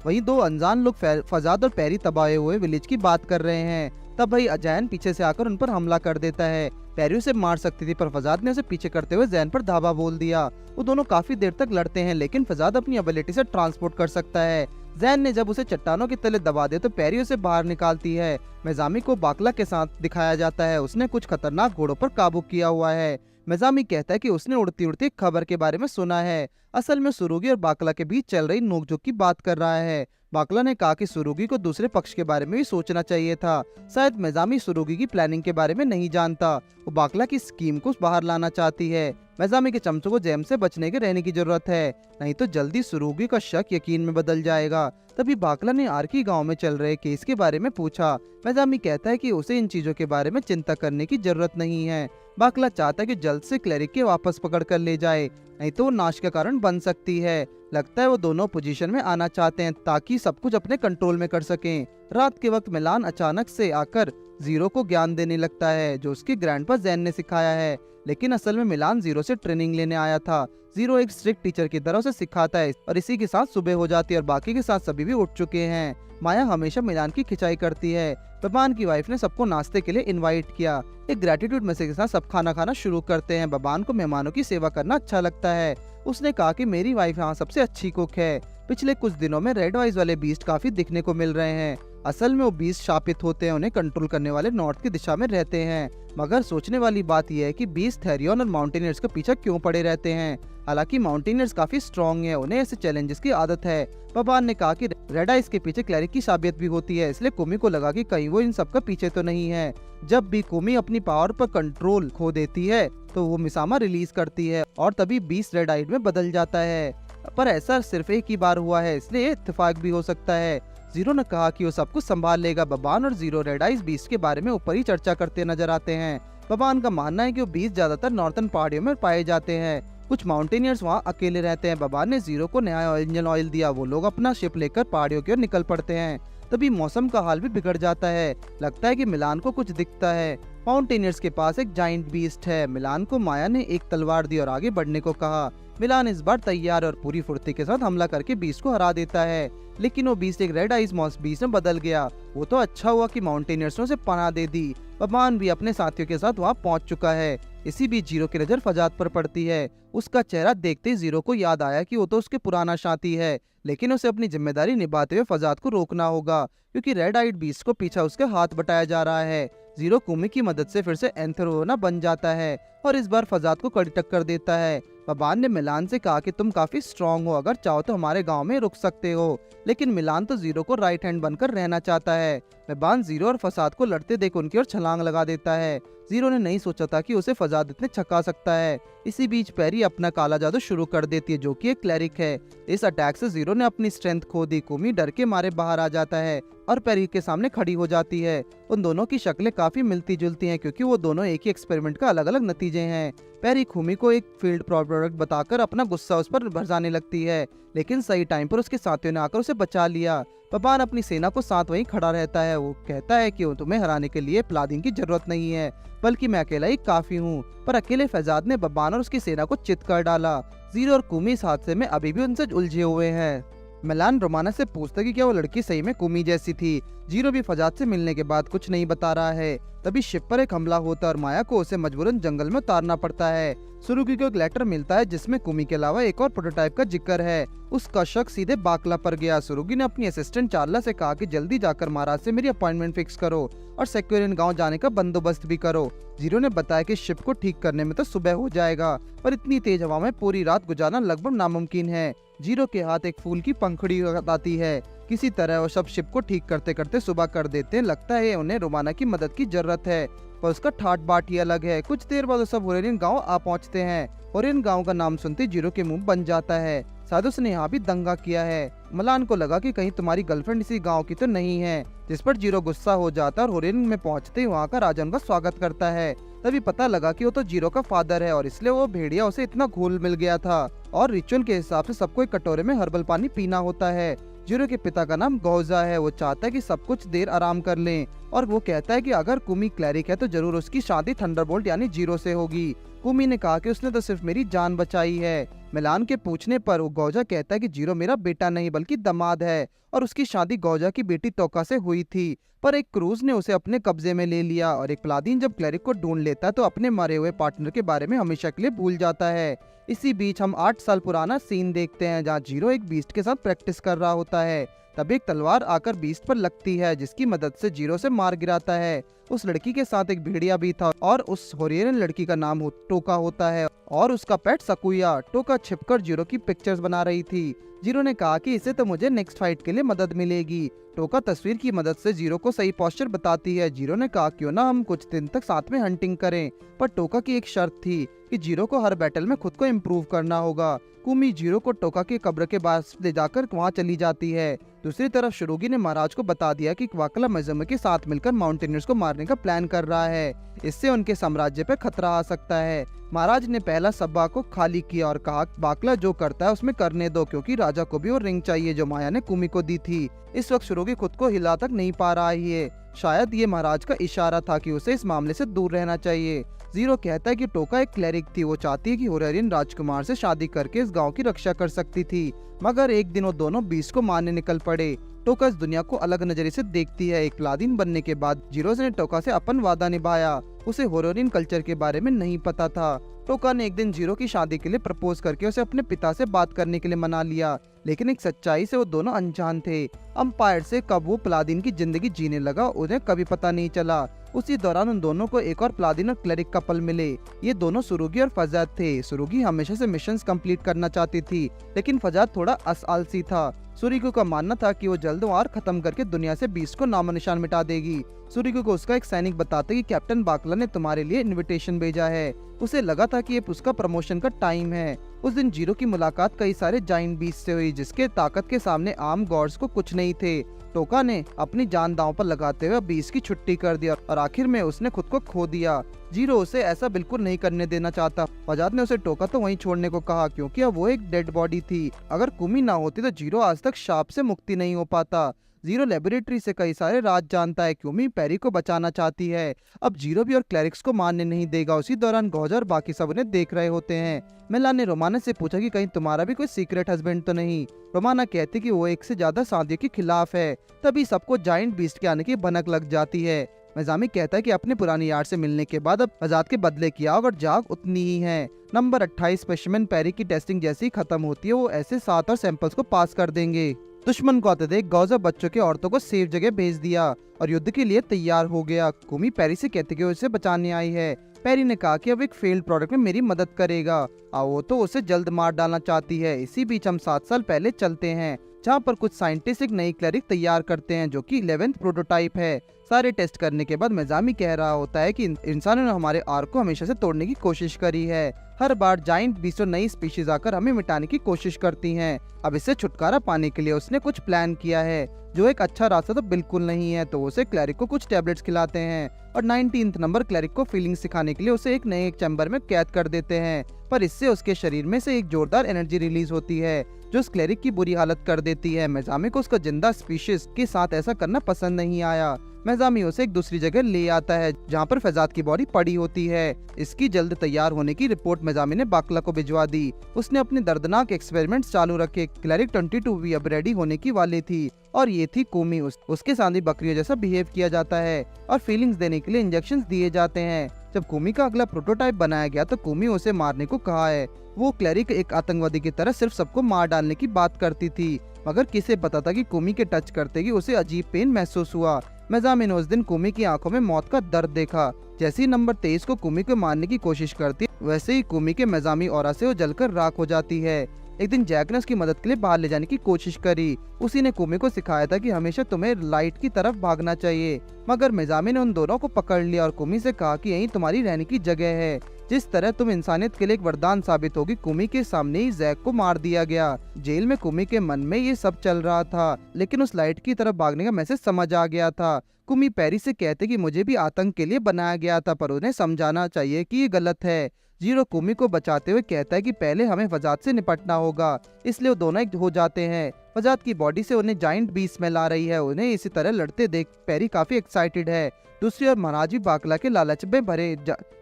वहीं दो अनजान लोग फजाद और पैरी तबाहे हुए विलेज की बात कर रहे हैं। तब भाई अजैन पीछे से आकर उन पर हमला कर देता है। पैरी उसे मार सकती थी, पर फजाद ने उसे पीछे करते हुए जैन पर धावा बोल दिया। वो दोनों काफी देर तक लड़ते हैं, लेकिन फजाद अपनी एबिलिटी से ट्रांसपोर्ट कर सकता है। जैन ने जब उसे चट्टानों के तले दबा दे तो पैरी उसे बाहर निकालती है। मेजामी को बाकला के साथ दिखाया जाता है। उसने कुछ खतरनाक घोड़ों पर काबू किया हुआ है। मेजामी कहता है कि उसने उड़ती उड़ती एक खबर के बारे में सुना है। असल में सुरुगी और बाकला के बीच चल रही नोकझोंक की बात कर रहा है। बाकला ने कहा कि सुरुगी को दूसरे पक्ष के बारे में भी सोचना चाहिए था। शायद मेजामी सुरुगी की प्लानिंग के बारे में नहीं जानता। वो बाकला की स्कीम को बाहर लाना चाहती है। मेजामी के चमचों को जैम से बचने के रहने की जरूरत है, नहीं तो जल्दी सुरुगी का शक यकीन में बदल जाएगा। तभी बाकला ने आर्की गांव में चल रहे केस के बारे में पूछा। मेजामी कहता है कि उसे इन चीजों के बारे में चिंता करने की जरूरत नहीं है। बाकला चाहता है कि जल्द से क्लेरिक के वापस पकड़ कर ले जाए, नहीं तो वो नाश का कारण बन सकती है। लगता है वो दोनों पोजीशन में आना चाहते हैं ताकि सब कुछ अपने कंट्रोल में कर सकें। रात के वक्त मिलान अचानक से आकर जीरो को ज्ञान देने लगता है, जो उसके ग्रैंडपा जैन ने सिखाया है। लेकिन असल में मिलान जीरो से ट्रेनिंग लेने आया था। जीरो एक स्ट्रिक्ट टीचर की तरह उसे सिखाता है और इसी के साथ सुबह हो जाती है और बाकी के साथ सभी भी उठ चुके हैं। माया हमेशा मिलान की खिंचाई करती है। बबान की वाइफ ने सबको नाश्ते के लिए इनवाइट किया। एक ग्रेटिट्यूड मैसेज के साथ सब खाना खाना शुरू करते हैं। बबान को मेहमानों की सेवा करना अच्छा लगता है। उसने कहा कि मेरी वाइफ यहाँ सबसे अच्छी कुक है। पिछले कुछ दिनों में रेड आइज वाले बीस्ट काफी दिखने को मिल रहे हैं। असल में वो बीस्ट शापित होते हैं, उन्हें कंट्रोल करने वाले नॉर्थ की दिशा में रहते हैं। मगर सोचने वाली बात यह है कि बीस्ट थेरियन और माउंटेनियर्स के पीछे क्यों पड़े रहते हैं। हालांकि माउंटेनियर्स काफी स्ट्रॉन्ग है, उन्हें ऐसे चैलेंजेस की आदत है। बबान ने कहा कि रेड आइज के पीछे क्लैरिक की साबियत भी होती है, इसलिए कुमी को लगा कि कहीं वो इन सब का पीछे तो नहीं है। जब भी कुमी अपनी पावर पर कंट्रोल खो देती है तो वो मिसामा रिलीज करती है और तभी बीस्ट रेड आइज में बदल जाता है। पर ऐसा सिर्फ एक ही बार हुआ है, इसलिए इत्तेफाक भी हो सकता है। जीरो ने कहा कि वो सब कुछ संभाल लेगा। बबान और जीरो रेड आइज बीस्ट के बारे में ऊपर ही चर्चा करते नजर आते हैं। बबान का मानना है कि वो बीस्ट ज्यादातर नॉर्थन पहाड़ियों में पाए जाते हैं। कुछ माउंटेनियर्स वहाँ अकेले रहते हैं। बबान ने जीरो को नया इंजन ऑयल दिया। वो लोग अपना शिप लेकर पहाड़ियों की ओर निकल पड़ते हैं। तभी मौसम का हाल भी बिगड़ जाता है। लगता है कि मिलान को कुछ दिखता है। माउंटेनियर्स के पास एक जाइंट बीस्ट है। मिलान को माया ने एक तलवार दी और आगे बढ़ने को कहा। मिलान इस बार तैयार और पूरी फुर्ती के साथ हमला करके बीस्ट को हरा देता है। लेकिन वो बीस्ट एक रेड आइज मॉस बीस्ट में बदल गया। वो तो अच्छा हुआ कि माउंटेनियर्स ने उसे पनाह दे दी। बबान भी अपने साथियों के साथ वहाँ पहुँच चुका है। इसी बीच जीरो की नजर फजाद पर पड़ती है। उसका चेहरा देखते ही जीरो को याद आया कि वो तो उसके पुराना साथी है, लेकिन उसे अपनी जिम्मेदारी निभाते हुए फजाद को रोकना होगा, क्योंकि रेड आइड बीस्ट को पीछा उसके हाथ बटाया जा रहा है। जीरो कुमी की मदद से फिर से एंथरोना बन जाता है और इस बार फजाद को कड़ी टक्कर देता है। बबान ने मिलान से कहा कि तुम काफी स्ट्रांग हो, अगर चाहो तो हमारे गांव में रुक सकते हो। लेकिन मिलान तो जीरो को राइट हैंड बनकर रहना चाहता है। बबान जीरो और फसाद को लड़ते देख उनकी ओर छलांग लगा देता है। जीरो ने नहीं सोचा था कि उसे फसाद इतने छका सकता है। इसी बीच पैरी अपना काला जादू शुरू कर देती है, जो कि एक क्लैरिक है। इस अटैक से जीरो ने अपनी स्ट्रेंथ खो दी। कुमी डर के मारे बाहर आ जाता है और पैरी के सामने खड़ी हो जाती है। उन दोनों की शक्लें काफी मिलती जुलती हैं, क्योंकि वो दोनों एक ही एक्सपेरिमेंट का अलग अलग नतीजे हैं। पैरी कुमी को एक फील्ड प्रोडक्ट बताकर अपना गुस्सा उस पर बरसाने लगती है, लेकिन सही टाइम पर उसके साथियों ने आकर उसे बचा लिया। बबान अपनी सेना को साथ वहीं खड़ा रहता है। वो कहता है कि तुम्हें हराने के लिए प्लादिन की जरूरत नहीं है, बल्कि मैं अकेला ही काफी हूँ। पर अकेले फैजाद ने बबान और उसकी सेना को चित कर डाला। जीरो और कुमी इस हादसे में अभी भी उनसे उलझे हुए हैं। मिलान रोमाना से पूछता कि क्या वो लड़की सही में कुमी जैसी थी। जीरो भी फजाद से मिलने के बाद कुछ नहीं बता रहा है। तभी शिप पर एक हमला होता है और माया को उसे मजबूरन जंगल में उतारना पड़ता है। सुरुगी को एक लेटर मिलता है जिसमें कुमी के अलावा एक और प्रोटोटाइप का जिक्र है। उसका शक सीधे बाकला पर गया। सुरुगी ने अपनी असिस्टेंट चार्ला से कहा कि जल्दी जाकर महाराज से मेरी अपॉइंटमेंट फिक्स करो और सेक्यूरियन गांव जाने का बंदोबस्त भी करो। जीरो ने बताया कि शिप को ठीक करने में तो सुबह हो जाएगा, पर इतनी तेज हवा में पूरी रात गुजारना लगभग नामुमकिन है। जीरो के हाथ एक फूल की पंखुड़ी आती है। किसी तरह वो सब शिप को ठीक करते करते सुबह कर देते हैं। लगता है उन्हें रोमाना की मदद की जरूरत है, पर उसका ठाट बाट ही अलग है। कुछ देर बाद वो सब होरेनियन गांव आ पहुंचते हैं। होरेनियन गांव का नाम सुनते जीरो के मुंह बन जाता है। शायद उसने यहाँ भी दंगा किया है। मलान को लगा कि कहीं तुम्हारी गर्लफ्रेंड इसी गांव की तो नहीं है, जिस पर जीरो गुस्सा हो जाता है और होरेन में पहुंचते ही वहाँ का राजा उनका स्वागत करता है। तभी पता लगा कि वो तो जीरो का फादर है और इसलिए वो भेड़िया उसे इतना घुल मिल गया था और रिचुअल के हिसाब से सबको एक कटोरे में हर्बल पानी पीना होता है। जीरो के पिता का नाम गौजा है। वो चाहता है कि सब कुछ देर आराम कर लें और वो कहता है कि अगर कुमी क्लैरिक है तो जरूर उसकी शादी थंडरबोल्ट यानी जीरो से होगी। कुमी ने कहा कि उसने तो सिर्फ मेरी जान बचाई है। मिलान के पूछने पर वो गौजा कहता है कि जीरो मेरा बेटा नहीं बल्कि दामाद है और उसकी शादी गौजा की बेटी तोका से हुई थी, पर एक क्रूज ने उसे अपने कब्जे में ले लिया। और एक प्लादीन जब क्लैरिक को ढूंढ लेता है तो अपने मरे हुए पार्टनर के बारे में हमेशा के लिए भूल जाता है। इसी बीच हम 8 साल पुराना सीन देखते हैं जहाँ जीरो एक बीस्ट के साथ प्रैक्टिस कर रहा होता है। तभी एक तलवार आकर बीस्ट पर लगती है जिसकी मदद से जीरो से मार गिराता है। उस लड़की के साथ एक भेड़िया भी था और उस होरेरियन लड़की का नाम टोका होता है और उसका पेट सकुया। टोका छिपकर जीरो की पिक्चर्स बना रही थी। जीरो ने कहा कि इससे तो मुझे नेक्स्ट फाइट के लिए मदद मिलेगी। टोका तस्वीर की मदद से जीरो को सही पोस्चर बताती है। जीरो ने कहा क्यों ना हम कुछ दिन तक साथ में हंटिंग करें, पर टोका की एक शर्त थी कि जीरो को हर बैटल में खुद को इम्प्रूव करना होगा। कुमी जीरो को टोका के कब्र के पास ले जाकर वहाँ चली जाती है। दूसरी तरफ शुरुगी ने महाराज को बता दिया कि क्वाकला मजमे के साथ मिलकर माउंटेनियर्स को मारने का प्लान कर रहा है। इससे उनके साम्राज्य पर खतरा आ सकता है। महाराज ने पहला सब्बा को खाली किया और कहा बाकला जो करता है उसमें करने दो, क्योंकि राजा को भी वो रिंग चाहिए जो माया ने कुमी को दी थी। इस वक्त शुरुगी खुद को हिला तक नहीं पा रहा है। शायद ये महाराज का इशारा था कि उसे इस मामले से दूर रहना चाहिए। जीरो कहता है कि टोका एक क्लेरिक थी। वो चाहती है कि होरेरियन राजकुमार से शादी करके इस गांव की रक्षा कर सकती थी, मगर एक दिन वो दोनों बीस्ट को मारने निकल पड़े। टोका इस दुनिया को अलग नजरिए से देखती है। एक प्लादीन बनने के बाद जीरो ने टोका से अपन वादा निभाया। उसे होरेरियन कल्चर के बारे में नहीं पता था। टोका ने एक दिन जीरो की शादी के लिए प्रपोज करके उसे अपने पिता से बात करने के लिए मना लिया, लेकिन एक सच्चाई से वो दोनों अनजान थे। अंपायर से कब वो प्लादीन की जिंदगी जीने लगा उन्हें कभी पता नहीं चला। उसी दौरान उन दोनों को एक और प्लादीन और क्लेरिक कपल मिले। ये दोनों सुरुगी और फजाद थे। सुरुगी हमेशा से मिशंस कंप्लीट करना चाहती थी, लेकिन फजाद थोड़ा आलसी था। सुरुगी का मानना था कि वो जल्द वार खत्म करके दुनिया से बीस्ट को नामो निशान मिटा देगी। सुरुगी को उसका एक सैनिक बताते कि कैप्टन बाकला ने तुम्हारे लिए इनविटेशन भेजा है। उसे लगा था कि ये उसका प्रमोशन का टाइम है। उस दिन जीरो की मुलाकात कई सारे जाइंट बीस्ट से हुई जिसके ताकत के सामने आम गॉड्स को कुछ नहीं थे। टोका ने अपनी जान दांव पर लगाते हुए बीस्ट की छुट्टी कर दिया और आखिर में उसने खुद को खो दिया। जीरो उसे ऐसा बिल्कुल नहीं करने देना चाहता। फजाद ने उसे टोका तो वहीं छोड़ने को कहा, क्योंकि अब वो एक डेड बॉडी थी। अगर कुमी ना होती तो जीरो आज तक शाप से मुक्ति नहीं हो पाता। जीरो लेबोरेटरी से कई सारे राज जानता है। कुमी पैरी को बचाना चाहती है। अब जीरो भी और क्लैरिक्स को मारने नहीं देगा। उसी दौरान गौजा और बाकी सब उन्हें देख रहे होते हैं। मिला ने रोमाना से पूछा कि कहीं तुम्हारा भी कोई सीक्रेट हस्बैंड तो नहीं। रोमाना कहती कि वो एक से ज्यादा शादियों के खिलाफ है। तभी सबको जाइंट बीस्ट के आने की भनक लग जाती है। मिजामी कहता है कि अपने पुरानी यार से मिलने के बाद अब आजाद के बदले की आग और जाग उतनी ही है। नंबर 28 स्पेसिमेन पैरी की टेस्टिंग जैसी खत्म होती है वो ऐसे 7 और सैंपल्स को पास कर देंगे। दुश्मन को आते देख गौजा बच्चों के औरतों को सेफ जगह भेज दिया और युद्ध के लिए तैयार हो गया। कुमी पैरी से कहते कि वो उसे बचाने आई है। पैरी ने कहा कि अब एक फेल्ड प्रोडक्ट में मेरी मदद करेगा। वो तो उसे जल्द मार डालना चाहती है। इसी बीच हम 7 साल पहले चलते हैं, जहाँ पर कुछ साइंटिस्ट एक नई क्लेरिक तैयार करते हैं जो कि 11th प्रोटोटाइप है। सारे टेस्ट करने के बाद मिजामी कह रहा होता है कि इंसानों ने हमारे आर्क को हमेशा से तोड़ने की कोशिश करी है। हर बार जाइंट बीस्ट और नई स्पीशीज आकर हमें मिटाने की कोशिश करती हैं। अब इससे छुटकारा पाने के लिए उसने कुछ प्लान किया है जो एक अच्छा रास्ता तो बिल्कुल नहीं है। तो उसे क्लैरिक को कुछ टैबलेट्स खिलाते हैं और 19th नंबर क्लैरिक को फीलिंग सिखाने के लिए उसे एक नए चैम्बर में कैद कर देते हैं, पर इससे उसके शरीर में से एक जोरदार एनर्जी रिलीज होती है जो उस क्लैरिक की बुरी हालत कर देती है। मिजामी को उसका जिंदा स्पीशीज के साथ ऐसा करना पसंद नहीं आया। मिजामी उसे एक दूसरी जगह ले आता है जहाँ पर फजाद की बॉडी पड़ी होती है। इसकी जल्द तैयार होने की रिपोर्ट मिजामी ने बाकला को भिजवा दी। उसने अपने दर्दनाक एक्सपेरिमेंट चालू रखे। क्लैरिक 22 भी अब रेडी होने की वाली थी और ये थी कुमी। उसके साथ ही बकरियों जैसा बिहेव किया जाता है और फीलिंग्स देने के लिए इंजेक्शंस दिए जाते हैं। जब कुमी का अगला प्रोटोटाइप बनाया गया तो कुमी उसे मारने को कहा है। वो क्लैरिक एक आतंकवादी की तरह सिर्फ सबको मार डालने की बात करती थी, मगर किसे पता था कि कुमी के टच करते ही उसे अजीब पेन महसूस हुआ। मिजामी ने उस दिन कुमी की आंखों में मौत का दर्द देखा। जैसे ही नंबर 23 को कुमी को मारने की कोशिश करती वैसे ही कुमी के मिजामी ऑरा से वो जलकर राख हो जाती है। एक दिन जैक ने उसकी मदद के लिए बाहर ले जाने की कोशिश करी। उसी ने कुमी को सिखाया था कि हमेशा तुम्हें लाइट की तरफ भागना चाहिए, मगर मिजामी ने उन दोनों को पकड़ लिया और कुमी से कहा कि यही तुम्हारी रहने की जगह है। जिस तरह तुम इंसानियत के लिए एक वरदान साबित होगी। कुमी के सामने ही जैक को मार दिया गया। जेल में कुमी के मन में ये सब चल रहा था, लेकिन उस लाइट की तरफ भागने का मैसेज समझ आ गया था। कुमी पेरी से कहते कि मुझे भी आतंक के लिए बनाया गया था, पर उन्हें समझाना चाहिए कि ये गलत है। जीरो कुमी को बचाते हुए कहता है कि पहले हमें वजात से निपटना होगा, इसलिए वो दोनों एक हो जाते हैं। वजात की बॉडी से उन्हें जाइंट बीस्ट में ला रही है। उन्हें इसी तरह लड़ते देख पेरी काफी एक्साइटेड है। दूसरी ओर महाराज भी बाकला के लालच में भरे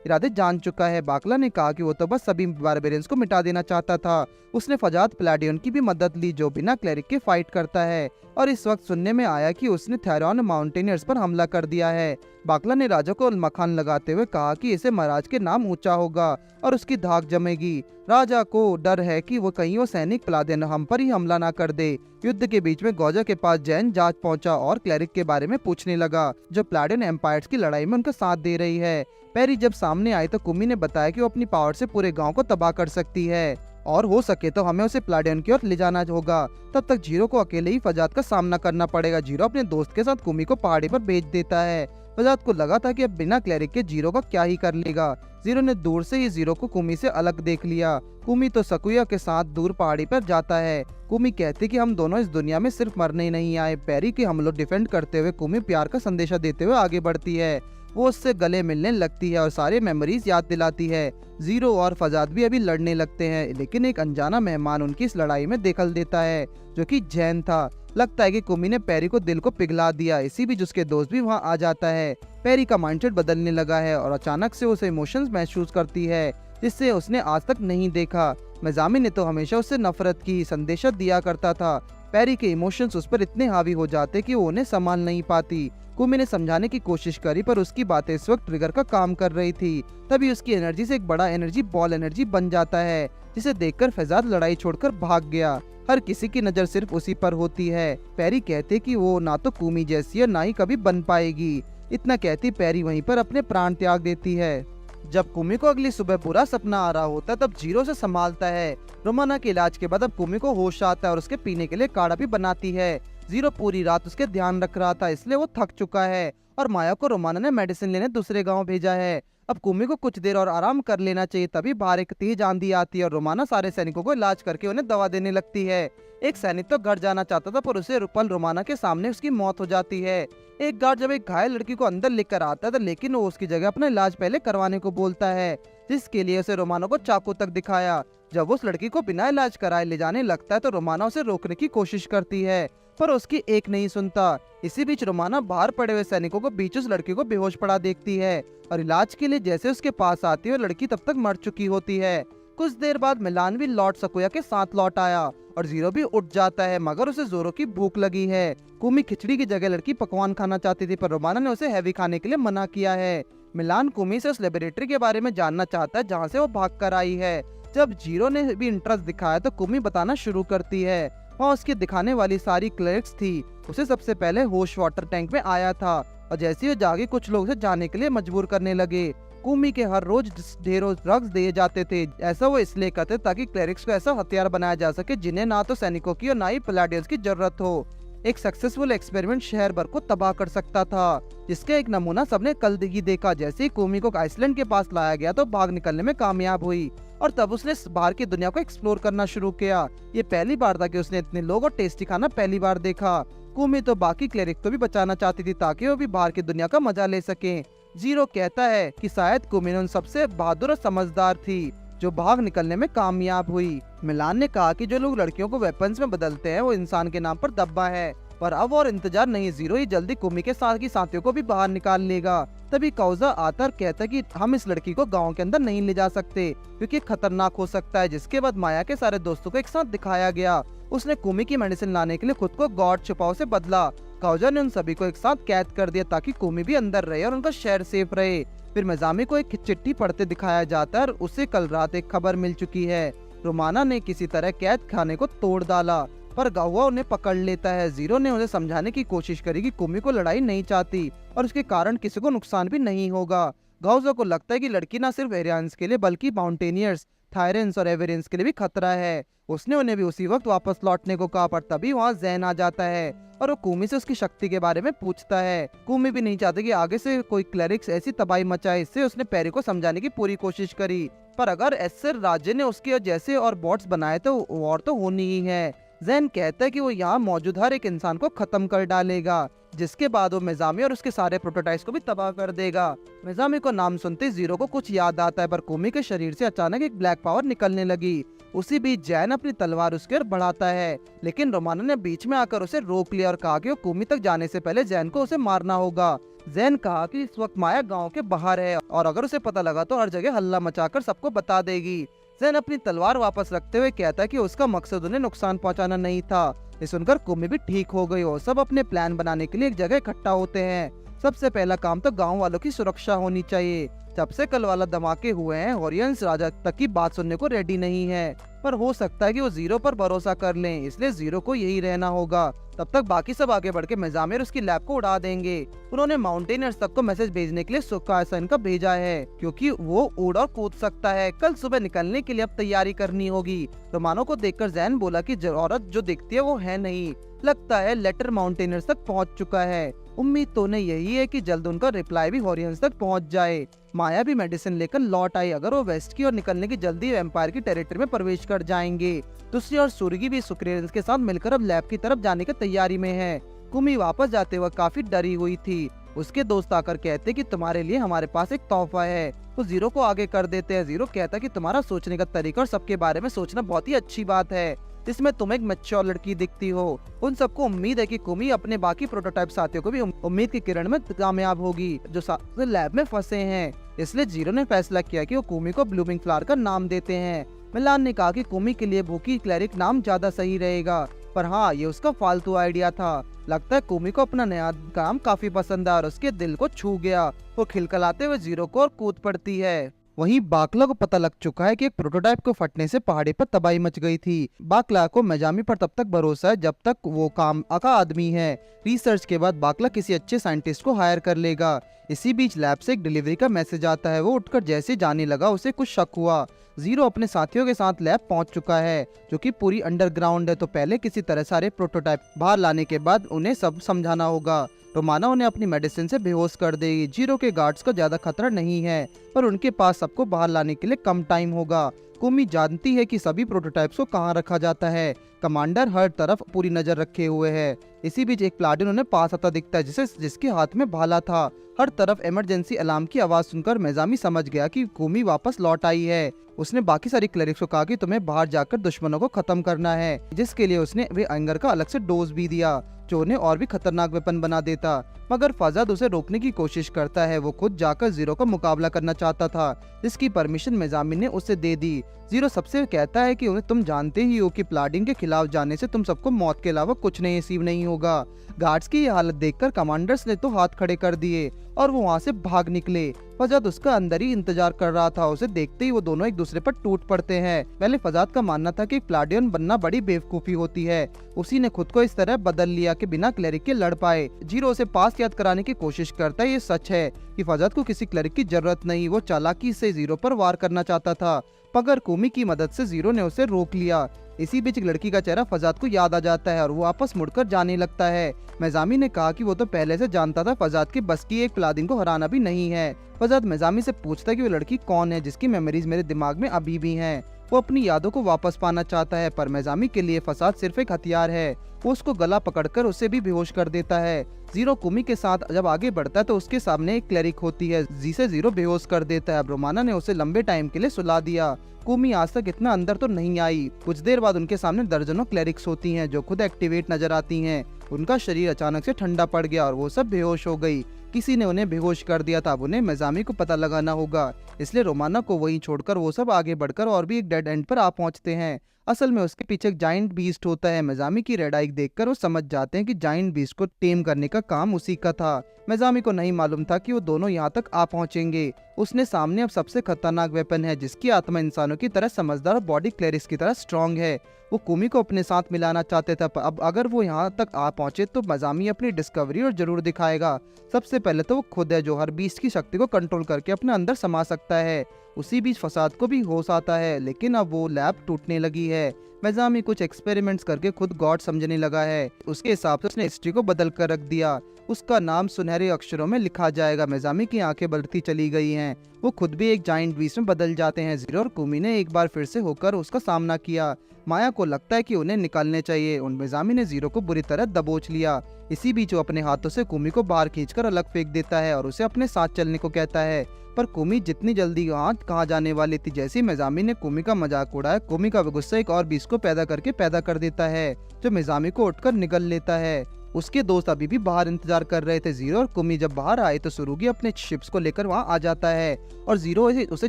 इरादे जान चुका है। बाकला ने कहा कि वो तो बस सभी बारबेरियंस को मिटा देना चाहता था। उसने फजात प्लाडियन की भी मदद ली, जो बिना क्लेरिक के फाइट करता है, और इस वक्त सुनने में आया कि उसने थेरॉन माउंटेनियर्स पर हमला कर दिया है। बाकला ने राजा को मखान लगाते हुए कहा कि इसे महाराज के नाम ऊंचा होगा और उसकी धाक जमेगी। राजा को डर है कि वो कहीं वो सैनिक प्लादेन हम पर ही हमला ना कर दे। युद्ध के बीच में गौजा के पास जैन जांच पहुंचा और क्लेरिक के बारे में पूछने लगा, जो प्लाडेन एम्पायर्स की लड़ाई में उनका साथ दे रही है। पेरी जब सामने आई तो कुमी ने बताया कि वो अपनी पावर से पूरे गांव को तबाह कर सकती है और हो सके तो हमें उसे प्लाडेन की ओर ले जाना होगा। तब तक जीरो को अकेले ही फजात का सामना करना पड़ेगा। जीरो अपने दोस्त के साथ कुमी को पहाड़ी पर भेज देता है। फजात को लगा था कि अब बिना क्लेरिक के जीरो का क्या ही कर लेगा। जीरो ने दूर से ही जीरो को कुमी से अलग देख लिया। कुमी तो सकुया के साथ दूर पहाड़ी पर जाता है। कुमी कहती कि हम दोनों इस दुनिया में सिर्फ मरने ही नहीं आए। पेरी के हमलों डिफेंड करते हुए कुमी प्यार का संदेशा देते हुए आगे बढ़ती है। वो उससे गले मिलने लगती है और सारे मेमोरीज याद दिलाती है। जीरो और फजात भी अभी लड़ने लगते हैं, लेकिन एक अनजाना मेहमान उनकी इस लड़ाई में दखल देता है, जो कि जैन था। लगता है कि कुमी ने पेरी को दिल को पिघला दिया। इसी बीच उसके दोस्त भी वहाँ आ जाता है। पेरी का माइंडसेट बदलने लगा है और अचानक से उसे इमोशंस महसूस करती है, जिससे उसने आज तक नहीं देखा। मजामी ने तो हमेशा उससे नफरत की संदेशा दिया करता था। पेरी के इमोशंस उस पर इतने हावी हो जाते कि वो उन्हें संभाल नहीं पाती। कुमी ने समझाने की कोशिश करी, पर उसकी बातें इस वक्त ट्रिगर का काम कर रही थी। तभी उसकी एनर्जी से एक बड़ा एनर्जी बॉल एनर्जी बन जाता है, जिसे देखकर फैजाद लड़ाई छोड़कर भाग गया। हर किसी की नजर सिर्फ उसी पर होती है। पेरी कहते कि वो ना तो कुमी जैसी है, ना ही कभी बन पाएगी। इतना कहती पेरी वहीं पर अपने प्राण त्याग देती है। जब कुमी को अगली सुबह बुरा सपना आ रहा होता है, तब जीरो से संभालता है। रोमाना के इलाज के बाद अब कुमी को होश आता है और उसके पीने के लिए काढ़ा भी बनाती है। जीरो पूरी रात उसके ध्यान रख रहा था, इसलिए वो थक चुका है और माया को रोमाना ने मेडिसिन लेने दूसरे गांव भेजा है। अब कुमी को कुछ देर और आराम कर लेना चाहिए। तभी बाहर एक तेज आंधी आती है और रोमाना सारे सैनिकों को इलाज करके उन्हें दवा देने लगती है। एक सैनिक तो घर जाना चाहता था, पर उसे पल रोमाना के सामने उसकी मौत हो जाती है। एक गार्ड जब एक घायल लड़की को अंदर लेकर आता है, लेकिन वो उसकी जगह अपना इलाज पहले करवाने को बोलता है, जिसके लिए उसे रोमाना को चाकू तक दिखाया। जब वो उस लड़की को बिना इलाज कराए ले जाने लगता है तो रोमाना उसे रोकने की कोशिश करती है, पर उसकी एक नहीं सुनता। इसी बीच रोमाना बाहर पड़े हुए सैनिकों को बीच उस लड़की को बेहोश पड़ा देखती है और इलाज के लिए जैसे उसके पास आती है, लड़की तब तक मर चुकी होती है। कुछ देर बाद मिलान भी लॉर्ड सकुया के साथ लौट आया और जीरो भी उठ जाता है, मगर उसे जोरों की भूख लगी है। कुमी खिचड़ी की जगह लड़की पकवान खाना चाहती थी, पर रोमाना ने उसे हैवी खाने के लिए मना किया है। मिलान कुमी से उस लेबोरेटरी के बारे में जानना चाहता है जहाँ से वो भाग कर आई है। जब जीरो ने भी इंटरेस्ट दिखाया तो कुमी बताना शुरू करती है। वहाँ उसकी दिखाने वाली सारी क्लर्क्स थी। उसे सबसे पहले होश वाटर टैंक में आया था और जैसे ही वो जागे कुछ लोग उसे जाने के लिए मजबूर करने लगे। कुमी के हर रोज ढेरों ड्रग्स दिए जाते थे। ऐसा वो इसलिए करते ताकि क्लरिक्स को ऐसा हथियार बनाया जा सके जिन्हें ना तो सैनिकों की और ना ही पलाडियंस की जरूरत हो। एक सक्सेसफुल एक्सपेरिमेंट शहर भर को तबाह कर सकता था, जिसका एक नमूना सबने कल ही देखा। जैसे ही कुमी को आइसलैंड के पास लाया गया तो भाग निकलने में कामयाब हुई और तब उसने बाहर की दुनिया को एक्सप्लोर करना शुरू किया। ये पहली बार था कि उसने इतने लोग और टेस्टी खाना पहली बार देखा। कुमी तो बाकी क्लेरिक को भी बचाना चाहती थी ताकि वो भी बाहर की दुनिया का मजा ले सके। जीरो कहता है कि शायद कुमी उन सबसे बहादुर और समझदार थी जो भाग निकलने में कामयाब हुई। मिलान ने कहा कि जो लोग लड़कियों को वेपन्स में बदलते हैं वो इंसान के नाम पर दब्बा है, पर अब और इंतजार नहीं। जीरो ही जल्दी कुमी के साथ की साथियों को भी बाहर निकाल लेगा। तभी कौजा आता और कहता है कि हम इस लड़की को गांव के अंदर नहीं ले जा सकते क्योंकि खतरनाक हो सकता है। जिसके बाद माया के सारे दोस्तों को एक साथ दिखाया गया। उसने कुमी की मेडिसिन लाने के लिए खुद को गॉड छुपाओ से बदला। कौजा ने उन सभी को एक साथ कैद कर दिया ताकि कुमी भी अंदर रहे और उनका शहर सेफ रहे। फिर मजामी को एक चिट्ठी पढ़ते दिखाया जाता है और उसे कल रात एक खबर मिल चुकी है। रोमाना ने किसी तरह कैद खाने को तोड़ डाला, पर गावा उन्हें पकड़ लेता है। जीरो ने उन्हें समझाने की कोशिश करी कि कुमी को लड़ाई नहीं चाहती और उसके कारण किसी को नुकसान भी नहीं होगा। गाउजा को लगता है कि लड़की न सिर्फ एरियंस के लिए बल्कि माउंटेनियर्स थायरेंस और एवेरेंस के लिए भी खतरा है। उसने उन्हें भी उसी वक्त वापस लौटने को कहा, पर तभी वहाँ जैन आ जाता है और वो कूमी से उसकी शक्ति के बारे में पूछता है। कूमी भी नहीं चाहती कि आगे से कोई क्लेरिक्स ऐसी तबाही मचाए, इससे उसने पेरी को समझाने की पूरी कोशिश करी, पर अगर एसर राज्य ने उसके जैसे और बॉट्स बनाए तो वॉर तो होनी ही है। जैन कहता है कि वो यहाँ मौजूद हर एक इंसान को खत्म कर डालेगा, जिसके बाद वो मिजामी और उसके सारे प्रोटोटाइप्स को भी तबाह कर देगा। मिजामी को नाम सुनते ही जीरो को कुछ याद आता है, पर कूमी के शरीर से अचानक एक ब्लैक पावर निकलने लगी। उसी बीच जैन अपनी तलवार उसके ओर बढ़ाता है, लेकिन रोमाना ने बीच में आकर उसे रोक लिया और कहा कि वो कूमी तक जाने से पहले जैन को उसे मारना होगा। जैन कहा कि इस वक्त माया गांव के बाहर है और अगर उसे पता लगा तो हर जगह हल्ला मचाकर सबको बता देगी। जैन अपनी तलवार वापस रखते हुए कहता है कि उसका मकसद उन्हें नुकसान पहुंचाना नहीं था। ये सुनकर कुमी भी ठीक हो गई और सब अपने प्लान बनाने के लिए एक जगह इकट्ठा होते हैं। सबसे पहला काम तो गांव वालों की सुरक्षा होनी चाहिए। जब से कल वाला धमाके हुए हैं, हॉरियंस राजा तक की बात सुनने को रेडी नहीं है, पर हो सकता है कि वो जीरो पर भरोसा कर लें, इसलिए जीरो को यही रहना होगा। तब तक बाकी सब आगे बढ़ के मिजामी और उसकी लैब को उड़ा देंगे। उन्होंने माउंटेनर्स तक को मैसेज भेजने के लिए सुखासन का भेजा है, क्योंकि वो उड़ और कूद सकता है। कल सुबह निकलने के लिए अब तैयारी करनी होगी। रोमानो को देखकर जैन बोला कि औरत जो दिखती है वो है नहीं, लगता है लेटर माउंटेनर्स तक पहुंच चुका है। उम्मीद तो उन्हें यही है कि जल्द उनका रिप्लाई भी हॉरियंस तक पहुंच जाए। माया भी मेडिसिन लेकर लौट आई। अगर वो वेस्ट की ओर निकलने की जल्दी एम्पायर की टेरिटरी में प्रवेश कर जाएंगे। दूसरी ओर सूर्गी भी सुक्रेरेंस के साथ मिलकर अब लैब की तरफ जाने की तैयारी में है। कुमी वापस जाते वक्त काफी डरी हुई थी। उसके दोस्त आकर कहते कि तुम्हारे लिए हमारे पास एक तोहफा है। तो जीरो को आगे कर देते हैं। जीरो कहता कि तुम्हारा सोचने का तरीका और सबके बारे में सोचना बहुत ही अच्छी बात है, जिसमें तुम एक मैच्योर लड़की दिखती हो। उन सबको उम्मीद है कि कुमी अपने बाकी प्रोटोटाइप साथियों को भी उम्मीद की किरण में कामयाब होगी, जो लैब में फंसे हैं। इसलिए जीरो ने फैसला किया कि वो कुमी को ब्लूमिंग फ्लावर का नाम देते हैं। मिलान ने कहा कि कुमी के लिए भूखी क्लैरिक नाम ज्यादा सही रहेगा, पर हाँ, ये उसका फालतू आइडिया था। लगता है कुमी को अपना नया काम काफी पसंद आया और उसके दिल को छू गया। वो खिलखिलाते हुए जीरो को और कूद पड़ती है। वहीं बाकला को पता लग चुका है कि एक प्रोटोटाइप को फटने से पहाड़ी पर तबाही मच गई थी। बाकला को मेजामी पर तब तक भरोसा है जब तक वो काम का आदमी है। रिसर्च के बाद बाकला किसी अच्छे साइंटिस्ट को हायर कर लेगा। इसी बीच लैब से एक डिलीवरी का मैसेज आता है। वो उठकर जैसे जाने लगा उसे कुछ शक हुआ। जीरो अपने साथियों के साथ लैब पहुंच चुका है, जो कि पूरी अंडरग्राउंड है। तो पहले किसी तरह सारे प्रोटोटाइप बाहर लाने के बाद उन्हें सब समझाना होगा। रोमाना उन्हें अपनी मेडिसिन से बेहोश कर देगी। जीरो के गार्ड्स को ज्यादा खतरा नहीं है, पर उनके पास सबको बाहर लाने के लिए कम टाइम होगा। कुमी जानती है कि सभी प्रोटोटाइप्स को कहाँ रखा जाता है। कमांडर हर तरफ पूरी नजर रखे हुए है। इसी बीच एक प्लाटून उन्हें पास आता दिखता है, जिसके हाथ में भाला था। हर तरफ इमरजेंसी अलार्म की आवाज सुनकर मेजामी समझ गया कि कुमी वापस लौट आई है। उसने बाकी सारी क्लरिक्स को कहा कि तुम्हें बाहर जाकर दुश्मनों को खत्म करना है, जिसके लिए उसने वे एंगर का अलग से डोज भी दिया, जो उन्हें और भी खतरनाक वेपन बना देता। मगर फजाद उसे रोकने की कोशिश करता है। वो खुद जाकर जीरो का मुकाबला करना चाहता था, जिसकी परमिशन मेजामी ने उसे दे दी। जीरो सबसे कहता है कि उन्हें तुम जानते ही हो कि प्लाडिंग के खिलाफ जाने से तुम सबको मौत के अलावा कुछ नहीं नसीब नहीं होगा। गार्ड्स की ये हालत देखकर कमांडर्स ने तो हाथ खड़े कर दिए और वो वहाँ से भाग निकले। फजाद उसका अंदर ही इंतजार कर रहा था। उसे देखते ही वो दोनों एक दूसरे पर टूट पड़ते हैं। पहले फजाद का मानना था कि प्लाडियन बनना बड़ी बेवकूफी होती है। उसी ने खुद को इस तरह बदल लिया कि बिना क्लरिक के लड़ पाए। जीरो उसे पास याद कराने की कोशिश करता है। ये सच है कि फजाद को किसी क्लरिक की जरूरत नहीं। वो चालाकी से जीरो पर वार करना चाहता था, मगर कुमी की मदद से जीरो ने उसे रोक लिया। इसी बीच एक लड़की का चेहरा फजाद को याद आ जाता है और वो वापस मुड़कर जाने लगता है। मेजामी ने कहा कि वो तो पहले से जानता था फजाद की बस की एक प्लादिन को हराना भी नहीं है। फजाद मेजामी से पूछता है कि वो लड़की कौन है जिसकी मेमोरीज मेरे दिमाग में अभी भी हैं। वो अपनी यादों को वापस पाना चाहता है, पर मेजामी के लिए फसाद सिर्फ एक हथियार है। वो उसको गला पकड़कर उसे भी बेहोश कर देता है। जीरो कुमी के साथ जब आगे बढ़ता है तो उसके सामने एक क्लरिक होती है, जिसे जीरो बेहोश कर देता है। अब रोमाना ने उसे लंबे टाइम के लिए सुला दिया। कुमी आज तक इतना अंदर तो नहीं आई। कुछ देर बाद उनके सामने दर्जनों क्लरिक्स होती हैं, जो खुद एक्टिवेट नजर आती हैं। उनका शरीर अचानक से ठंडा पड़ गया और वो सब बेहोश हो गई। किसी ने उन्हें बेहोश कर दिया था। अब उन्हें मेजामी को पता लगाना होगा, इसलिए रोमाना को वहीं छोड़कर वो सब आगे बढ़कर और भी एक डेड एंड पर आ पहुंचते हैं। असल में उसके पीछे एक जाइंट बीस्ट होता है। मेजामी की रेड आई देखकर वो समझ जाते हैं कि जाइंट बीस्ट को टेम करने का काम उसी का था। मेजामी को नहीं मालूम था कि वो दोनों यहाँ तक आ पहुंचेंगे। उसने सामने अब सबसे खतरनाक वेपन है, जिसकी आत्मा इंसानों की तरह समझदार और बॉडी क्लेरिक्स की तरह स्ट्रांग है। वो कुमी को अपने साथ मिलाना चाहते थे। अब अगर वो यहाँ तक आ पहुंचे तो मेजामी अपनी डिस्कवरी और जरूर दिखाएगा। सबसे पहले तो वो खुद है जो हर बीस्ट की शक्ति को कंट्रोल करके अपने अंदर समा सकता है। उसी बीच फसाद को भी होश आता है, लेकिन अब वो लैब टूटने लगी है। मेजामी कुछ एक्सपेरिमेंट्स करके खुद गॉड समझने लगा है। उसके हिसाब से उसने हिस्ट्री को बदल कर रख दिया। उसका नाम सुनहरे अक्षरों में लिखा जाएगा। मेजामी की आंखें बढ़ती चली गई हैं। वो खुद भी एक जाइंट बीस्ट में बदल जाते हैं। जीरो और कुमी ने एक बार फिर से होकर उसका सामना किया। माया को लगता है कि उन्हें निकालने चाहिए। उन मेजामी ने जीरो को बुरी तरह दबोच लिया। इसी बीच वो अपने हाथों से कुमी को बाहर खींचकर अलग फेंक देता है और उसे अपने साथ चलने को कहता है। पर कुमी जितनी जल्दी कहाँ जाने वाली थी। जैसे मेजामी ने कुमी का मजाक उड़ाया, कुमी का गुस्सा एक और बीस को पैदा कर देता है, जो मेजामी को उठकर निगल लेता है। उसके दोस्त अभी भी बाहर इंतजार कर रहे थे। जीरो और कुमी जब बाहर आए तो सुरुगी अपने शिप्स को लेकर वहां आ जाता है और जीरो उसे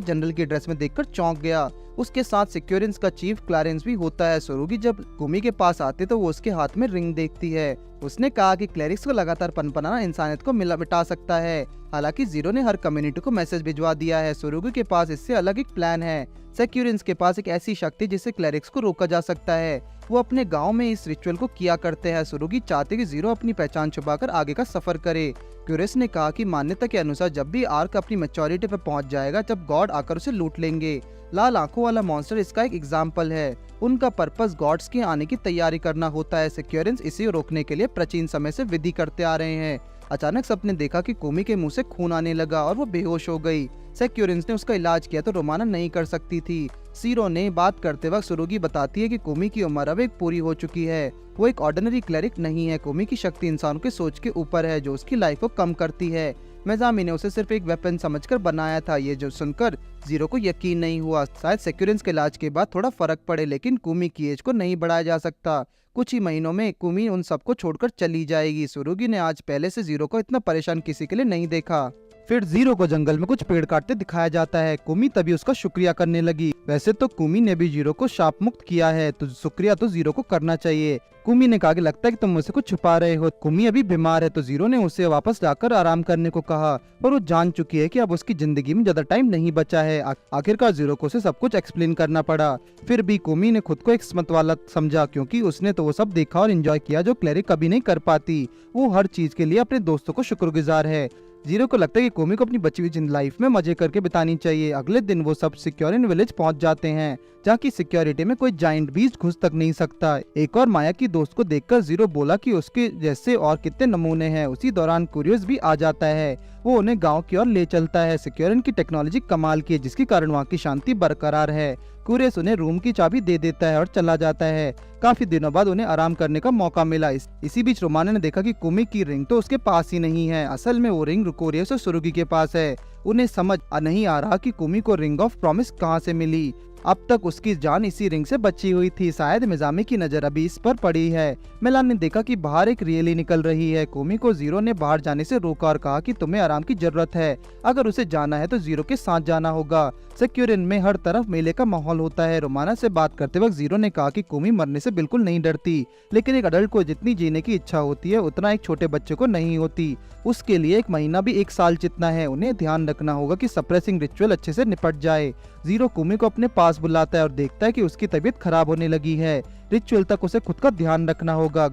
जनरल की ड्रेस में देखकर चौंक गया। उसके साथ सिक्योरेंस का चीफ क्लैरेंस भी होता है। सुरुगी जब कुमी के पास आते तो वो उसके हाथ में रिंग देखती है। उसने कहा कि क्लैरिक्स को लगातार पनपनाना इंसानियत को मिटा सकता है। हालांकि जीरो ने हर कम्युनिटी को मैसेज भिजवा दिया है। सुरुगी के पास इससे अलग एक प्लान है। सिक्योरेंस के पास एक ऐसी शक्ति जिससे क्लैरिक्स को रोका जा सकता है। वो अपने गांव में इस रिचुअल को किया करते हैं। सुरुगी चाहते कि जीरो अपनी पहचान छुपाकर आगे का सफर करे। क्यूरियस ने कहा कि मान्यता के अनुसार जब भी आर्क अपनी मैच्योरिटी पर पहुंच जाएगा, जब गॉड आकर उसे लूट लेंगे। लाल आंखों वाला मॉन्स्टर इसका एक एग्जाम्पल है। उनका पर्पस गॉड्स के आने की तैयारी करना होता है। सिक्योरेंस इसे रोकने के लिए प्राचीन समय से विधि करते आ रहे हैं। अचानक सबने देखा कि कुमी के मुंह से खून आने लगा और वो बेहोश हो गई। सिक्योरेंस ने उसका इलाज किया तो रोमाना नहीं कर सकती थी। सीरो ने बात करते वक्त सुरुगी बताती है कि कुमी की उम्र अब एक पूरी हो चुकी है। वो एक ऑर्डिनरी क्लेरिक नहीं है। कुमी की शक्ति इंसानों के सोच के ऊपर है, जो उसकी लाइफ को कम करती है। मेजामी ने उसे सिर्फ एक वेपन समझकर बनाया था। ये जो सुनकर जीरो को यकीन नहीं हुआ। शायद सिक्योरेंस के इलाज के बाद थोड़ा फर्क पड़े, लेकिन कुमी की एज को नहीं बढ़ाया जा सकता। कुछ ही महीनों में कुमी उन सबको छोड़कर चली जाएगी। सुरुगी ने आज पहले से जीरो को इतना परेशान किसी के लिए नहीं देखा। फिर जीरो को जंगल में कुछ पेड़ काटते दिखाया जाता है। कुमी तभी उसका शुक्रिया करने लगी। वैसे तो कुमी ने भी जीरो को शाप मुक्त किया है, तो शुक्रिया तो जीरो को करना चाहिए। कुमी ने कहा कि लगता है कि तुम मुझसे कुछ छुपा रहे हो। कुमी अभी बीमार है, तो जीरो ने उसे वापस जाकर आराम करने को कहा, पर वो जान चुकी है कि अब उसकी जिंदगी में ज्यादा टाइम नहीं बचा है। आखिरकार जीरो को उसे सब कुछ एक्सप्लेन करना पड़ा। फिर भी कुमी ने खुद को एक किस्मत वाला समझा, क्योंकि उसने तो वो सब देखा और एंजॉय किया जो क्लेरिक कभी नहीं कर पाती। वो हर चीज के लिए अपने दोस्तों को शुक्रगुजार है। जीरो को लगता है कि कुमी को अपनी बची हुई लाइफ में मजे करके बितानी चाहिए। अगले दिन वो सब सिक्योरिन विलेज पहुंच जाते हैं, जहाँ की सिक्योरिटी में कोई जाइंट बीस्ट घुस तक नहीं सकता। एक और माया की दोस्त को देखकर जीरो बोला कि उसके जैसे और कितने नमूने हैं। उसी दौरान क्यूरियस भी आ जाता है। वो उन्हें गांव की ओर ले चलता है। सिक्योरिन की टेक्नोलॉजी कमाल की है, जिसके कारण वहाँ की शांति बरकरार है। क्यूरियस उन्हें रूम की चाबी दे देता है और चला जाता है। काफी दिनों बाद उन्हें आराम करने का मौका मिला। इसी बीच रोमाना ने देखा कि कुमी की रिंग तो उसके पास ही नहीं है। असल में वो रिंग रुकोरियस और सुरुगी के पास है। उन्हें समझ नहीं आ रहा कि कुमी को रिंग ऑफ प्रॉमिस कहाँ से मिली। अब तक उसकी जान इसी रिंग से बची हुई थी। शायद मेजामी की नजर अभी इस पर पड़ी है। मेलान ने देखा कि बाहर एक रियली निकल रही है। कुमी को जीरो ने बाहर जाने से रोका और कहा कि तुम्हें आराम की जरूरत है। अगर उसे जाना है तो जीरो के साथ जाना होगा। सिक्योरिन में हर तरफ मेले का माहौल होता है। रोमाना से बात करते वक्त जीरो ने कहा कि कुमी मरने से बिल्कुल नहीं डरती, लेकिन एक अडल्ट को जितनी जीने की इच्छा होती है उतना एक छोटे बच्चे को नहीं होती। उसके लिए एक महीना भी एक साल जितना है। उन्हें ध्यान रखना होगा कि सप्रेसिंग रिचुअल अच्छे से निपट जाए। जीरो कुमी को अपने पास बुलाता है और देखता है कि उसकी तबीयत खराब होने लगी है। रिचुअल तक उसे खुद का ध्यान रखना होगा।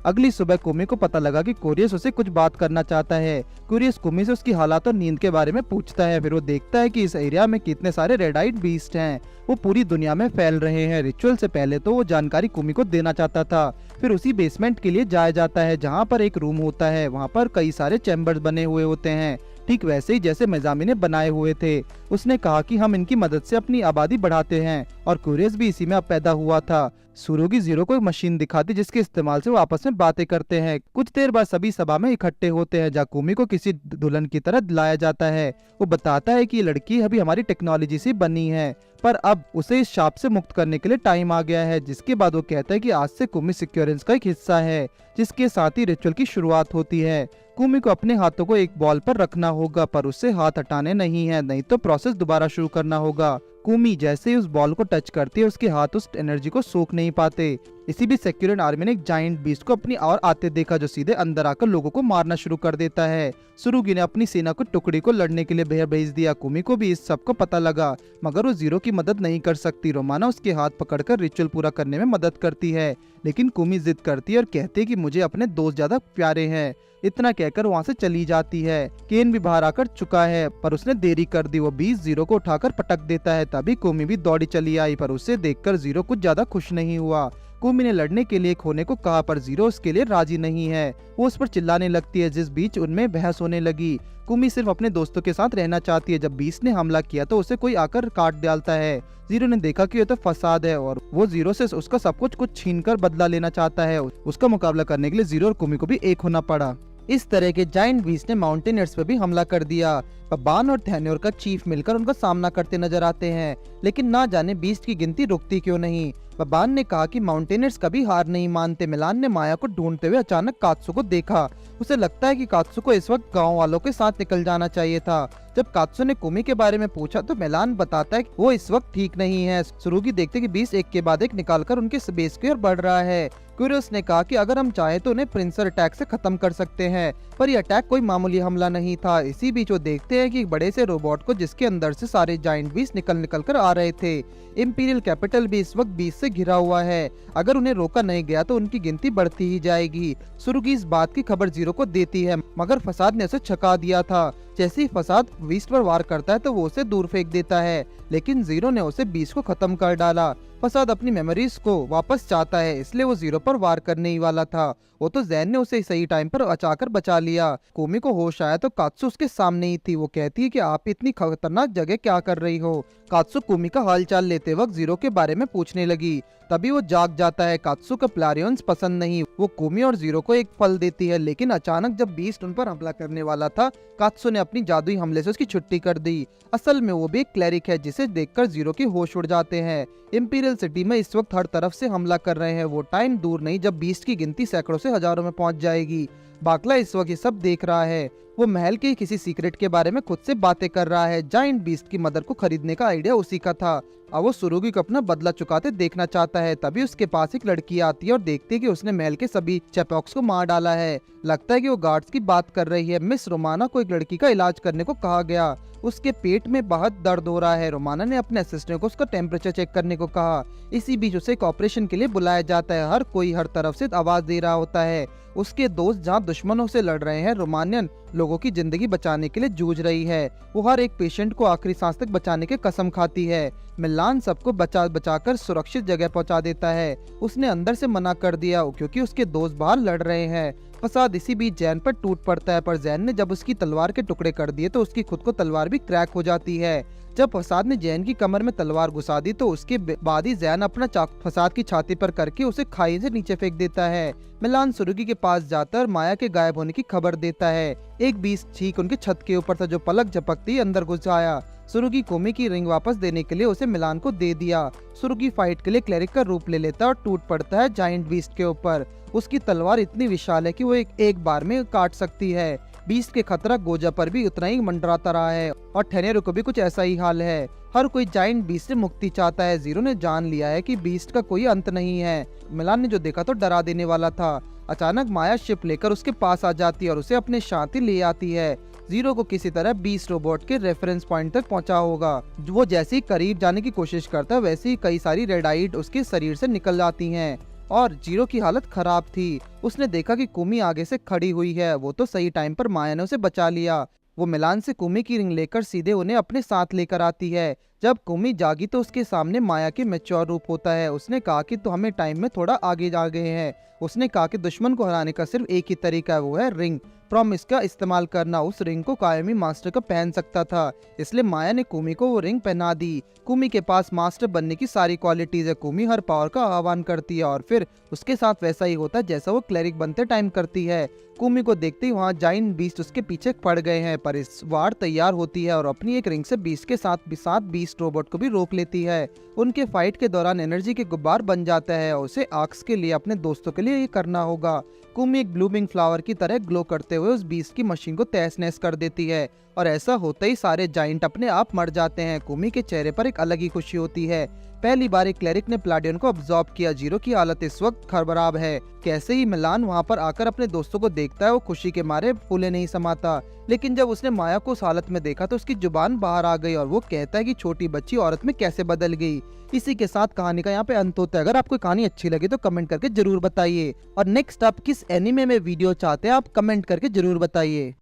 अगली सुबह कुमी को पता लगा कि क्यूरियस उसे कुछ बात करना चाहता है। क्यूरियस कुमी से उसकी हालात और नींद के बारे में पूछता है। फिर वो देखता है कि इस एरिया में कितने सारे रेड आइड बीस्ट हैं। वो पूरी दुनिया में फैल रहे हैं। रिचुअल से पहले तो वो जानकारी कुमी को देना चाहता था। फिर उसी बेसमेंट के लिए जाया जाता है, जहाँ पर एक रूम होता है। वहाँ पर कई सारे चैम्बर्स बने हुए होते हैं, ठीक वैसे ही जैसे मेजामी ने बनाए हुए थे। उसने कहा कि हम इनकी मदद से अपनी आबादी बढ़ाते हैं, और क्यूरियस भी इसी में अब पैदा हुआ था। सुरुगी जीरो को एक मशीन दिखाती जिसके इस्तेमाल से वो आपस में बातें करते हैं। कुछ देर बाद सभी सभा में इकट्ठे होते हैं, जहाँ कुमी को किसी दुल्हन की तरह लाया जाता है। वो बताता है कि ये लड़की अभी हमारी टेक्नोलॉजी से बनी है, पर अब उसे इस शाप से मुक्त करने के लिए टाइम आ गया है। जिसके बाद वो कहता है कि आज से कुमी सिक्योरेंस का एक हिस्सा है, जिसके साथ ही रिचुअल की शुरुआत होती है। कुमी को अपने हाथों को एक बॉल पर रखना होगा, पर उससे हाथ हटाने नहीं है, नहीं तो प्रोसेस दोबारा शुरू करना होगा। कुमी जैसे ही उस बॉल को टच करती है उसके हाथ उस एनर्जी को सोख नहीं पाते। इसी बीच सेक्यूरियन आर्मी ने एक जाइंट बीस्ट को अपनी ओर आते देखा जो सीधे अंदर आकर लोगों को मारना शुरू कर देता है। सुरुगी ने अपनी सेना को टुकड़ी को लड़ने के लिए भेज दिया। कुमी को भी इस सब को पता लगा मगर वो जीरो की मदद नहीं कर सकती। रोमाना उसके हाथ पकड़कर रिचुअल पूरा करने में मदद करती है लेकिन कुमी जिद करती है और कहती है कि मुझे अपने दोस्त ज्यादा प्यारे हैं। इतना कहकर वहाँ से चली जाती है। केन भी बाहर आकर चुका है पर उसने देरी कर दी। वो बीस जीरो को उठाकर पटक देता है। तभी कुमी भी दौड़ी चली आई पर उसे देखकर जीरो कुछ ज्यादा खुश नहीं हुआ। कुमी ने लड़ने के लिए खोने को कहा पर जीरो उसके लिए राजी नहीं है। वो उस पर चिल्लाने लगती है जिस बीच उनमें बहस होने लगी। कुमी सिर्फ अपने दोस्तों के साथ रहना चाहती है। जब बीस ने हमला किया तो उसे कोई आकर काट डालता है। जीरो ने देखा कि ये तो फसाद है और वो जीरो से उसका सब कुछ छीनकर बदला लेना चाहता है। उसका मुकाबला करने के लिए जीरो और कुमी को भी एक होना पड़ा। इस तरह के जाइंट बीस्ट ने माउंटेनियर्स पर भी हमला कर दिया। बबान और थैन्योर का चीफ मिलकर उनका सामना करते नजर आते हैं लेकिन ना जाने बीस्ट की गिनती रुकती क्यों नहीं। बबान ने कहा कि माउंटेनियर्स कभी हार नहीं मानते। मिलान ने माया को ढूंढते हुए अचानक कात्सु को देखा। उसे लगता है कि कात्सु को इस वक्त गांव वालों के साथ निकल जाना चाहिए था। जब कात्सु ने कुमी के बारे में पूछा तो मिलान बताता है कि वो इस वक्त ठीक नहीं है। सुरुगी देखते कि बीस एक के बाद एक निकालकर उनके बेस की ओर बढ़ रहा है। क्यूरियस ने कहा कि अगर हम चाहें तो उन्हें प्रिंसर अटैक से खत्म कर सकते हैं पर यह अटैक कोई मामूली हमला नहीं था। इसी बीच वो देखते हैं कि एक बड़े से रोबोट को जिसके अंदर से सारे जाइंट बीस्ट निकल कर आ रहे थे। इंपीरियल कैपिटल भी इस वक्त बीस्ट से घिरा हुआ है। अगर उन्हें रोका नहीं गया तो उनकी गिनती बढ़ती ही जाएगी। सुरुगी इस बात की खबर जीरो को देती है मगर फसाद ने उसे छका दिया था। जैसे ही फसाद बीस्ट पर वार करता है तो वो उसे दूर फेंक देता है लेकिन जीरो ने उसे बीस्ट को खत्म कर डाला। फसाद अपनी मेमोरीज को वापस चाहता है इसलिए वो जीरो पर वार करने ही वाला था। वो तो जैन ने उसे सही टाइम पर अचाकर बचा लिया। कुमी को होश आया तो कात्सु उसके सामने ही थी। वो कहती है कि आप इतनी खतरनाक जगह क्या कर रही हो। कात्सु कुमी का हालचाल लेते वक्त जीरो के बारे में पूछने लगी। तभी वो जाग जाता है। कात्सु को प्लारियंस पसंद नहीं। वो कुमी और जीरो को एक फल देती है लेकिन अचानक जब बीस्ट उन पर हमला करने वाला था कात्सु ने अपनी जादुई हमले से उसकी छुट्टी कर दी। असल में वो भी एक क्लरिक है जिसे देखकर जीरो के होश उड़ जाते हैं। इंपीरियल सिटी में इस वक्त हर तरफ से हमला कर रहे हैं। वो टाइम दूर नहीं जब बीस्ट की गिनती सैकड़ों से हजारों में पहुंच जाएगी। बाकला इस वक्त ये सब देख रहा है। वो महल के किसी सीक्रेट के बारे में खुद से बातें कर रहा है। जाइंट बीस्ट की मदर को खरीदने का आइडिया उसी का था। अब वो सुरुगी को अपना बदला चुकाते देखना चाहता है। तभी उसके पास एक लड़की आती है और देखती है कि उसने महल के सभी चैपॉक्स को मार डाला है। लगता है कि वो गार्ड्स की बात कर रही है। मिस रोमाना को एक लड़की का इलाज करने को कहा गया। उसके पेट में बहुत दर्द हो रहा है। रोमाना ने अपने असिस्टेंट को उसका टेम्परेचर चेक करने को कहा। इसी बीच उसे एक ऑपरेशन के लिए बुलाया जाता है। हर कोई हर तरफ से आवाज दे रहा होता है। उसके दोस्त जहाँ दुश्मनों से लड़ रहे हैं रोमानियन लोगों की जिंदगी बचाने के लिए जूझ रही है। वो हर एक पेशेंट को आखिरी सांस तक बचाने की कसम खाती है। मिलान सबको बचाकर सुरक्षित जगह पहुंचा देता है। उसने अंदर से मना कर दिया क्योंकि उसके दोस्त बाहर लड़ रहे हैं। फसाद इसी बीच जैन पर टूट पड़ता है पर जैन ने जब उसकी तलवार के टुकड़े कर दिए तो उसकी खुद को तलवार भी क्रैक हो जाती है। जब फसाद ने जैन की कमर में तलवार घुसा दी तो उसके बाद ही जैन अपना चाकू फसाद की छाती पर करके उसे खाई से नीचे फेंक देता है। मिलान सुरुगी के पास जाता और माया के गायब होने की खबर देता है। एक बीस ठीक उनके छत के ऊपर था जो पलक झपकती अंदर घुस आया। सुरुगी कुमी की रिंग वापस देने के लिए उसे मिलान को दे दिया। सुरुगी फाइट के लिए क्लेरिक का रूप ले लेता और टूट पड़ता है जाइंट बीस्ट के ऊपर। उसकी तलवार इतनी विशाल है कि वो एक बार में काट सकती है। बीस्ट के खतरा गोजा पर भी उतना ही मंडराता रहा है और ठेनेरो को भी कुछ ऐसा ही हाल है। हर कोई जाइंट बीस्ट से मुक्ति चाहता है। जीरो ने जान लिया है कि बीस्ट का कोई अंत नहीं है। मिलान ने जो देखा तो डरा देने वाला था। अचानक माया शिप लेकर उसके पास आ जाती है और उसे अपने शांति ले आती है। जीरो को किसी तरह बीस्ट रोबोट के रेफरेंस पॉइंट तक पहुंचा होगा। वो जैसे ही करीब जाने की कोशिश करता है वैसे ही कई सारी रेडाइट उसके शरीर से निकल जाती हैं और जीरो की हालत खराब थी। उसने देखा कि कुमी आगे से खड़ी हुई है। वो तो सही टाइम पर माया ने उसे बचा लिया। वो मिलान से कुमी की रिंग लेकर सीधे उन्हें अपने साथ लेकर आती है। जब कुमी जागी तो उसके सामने माया के मैच्योर रूप होता है। उसने कहा कि तो हमें टाइम में थोड़ा आगे जा गए हैं। उसने कहा कि दुश्मन को हराने का सिर्फ एक ही तरीका है, वो है रिंग प्रॉमिस का इस्तेमाल करना। उस रिंग को कायमी मास्टर का पहन सकता था, इसलिए माया ने कुमी को वो रिंग पहना दी। कुमी के पास मास्टर बनने की सारी क्वालिटीज है। कुमी हर पावर का आह्वान करती है और फिर उसके साथ वैसा ही होता है जैसा वो क्लेरिक बनते टाइम करती है। कुमी को देखते ही वहाँ जाइंट बीस्ट उसके पीछे पड़ गए हैं पर इस वार तैयार होती है और अपनी एक रिंग से बीस्ट के साथ बीस्ट रोबोट को भी रोक लेती है। उनके फाइट के दौरान एनर्जी के गुब्बार बन जाता है और उसे आक्स के लिए अपने दोस्तों के लिए ये करना होगा। कुमी एक ब्लूमिंग फ्लावर की तरह ग्लो करते हुए उस बीस्ट की मशीन को तहस नहस कर देती है और ऐसा होते ही सारे जाइंट अपने आप मर जाते हैं। कुमी के चेहरे पर एक अलग ही खुशी होती है। पहली बार एक क्लेरिक ने प्लाडियन को अब्सॉर्ब किया। जीरो की हालत इस वक्त खराब है। कैसे ही मिलान वहाँ पर आकर अपने दोस्तों को देखता है वो खुशी के मारे फूले नहीं समाता। लेकिन जब उसने माया को उस हालत में देखा तो उसकी जुबान बाहर आ गई और वो कहता है कि छोटी बच्ची औरत में कैसे बदल गई। इसी के साथ कहानी का यहाँ पे अंत होता है। अगर आपको कहानी अच्छी लगी तो कमेंट करके जरूर बताइए और नेक्स्ट आप किस एनिमे में वीडियो चाहते हैं आप कमेंट करके जरूर बताइए।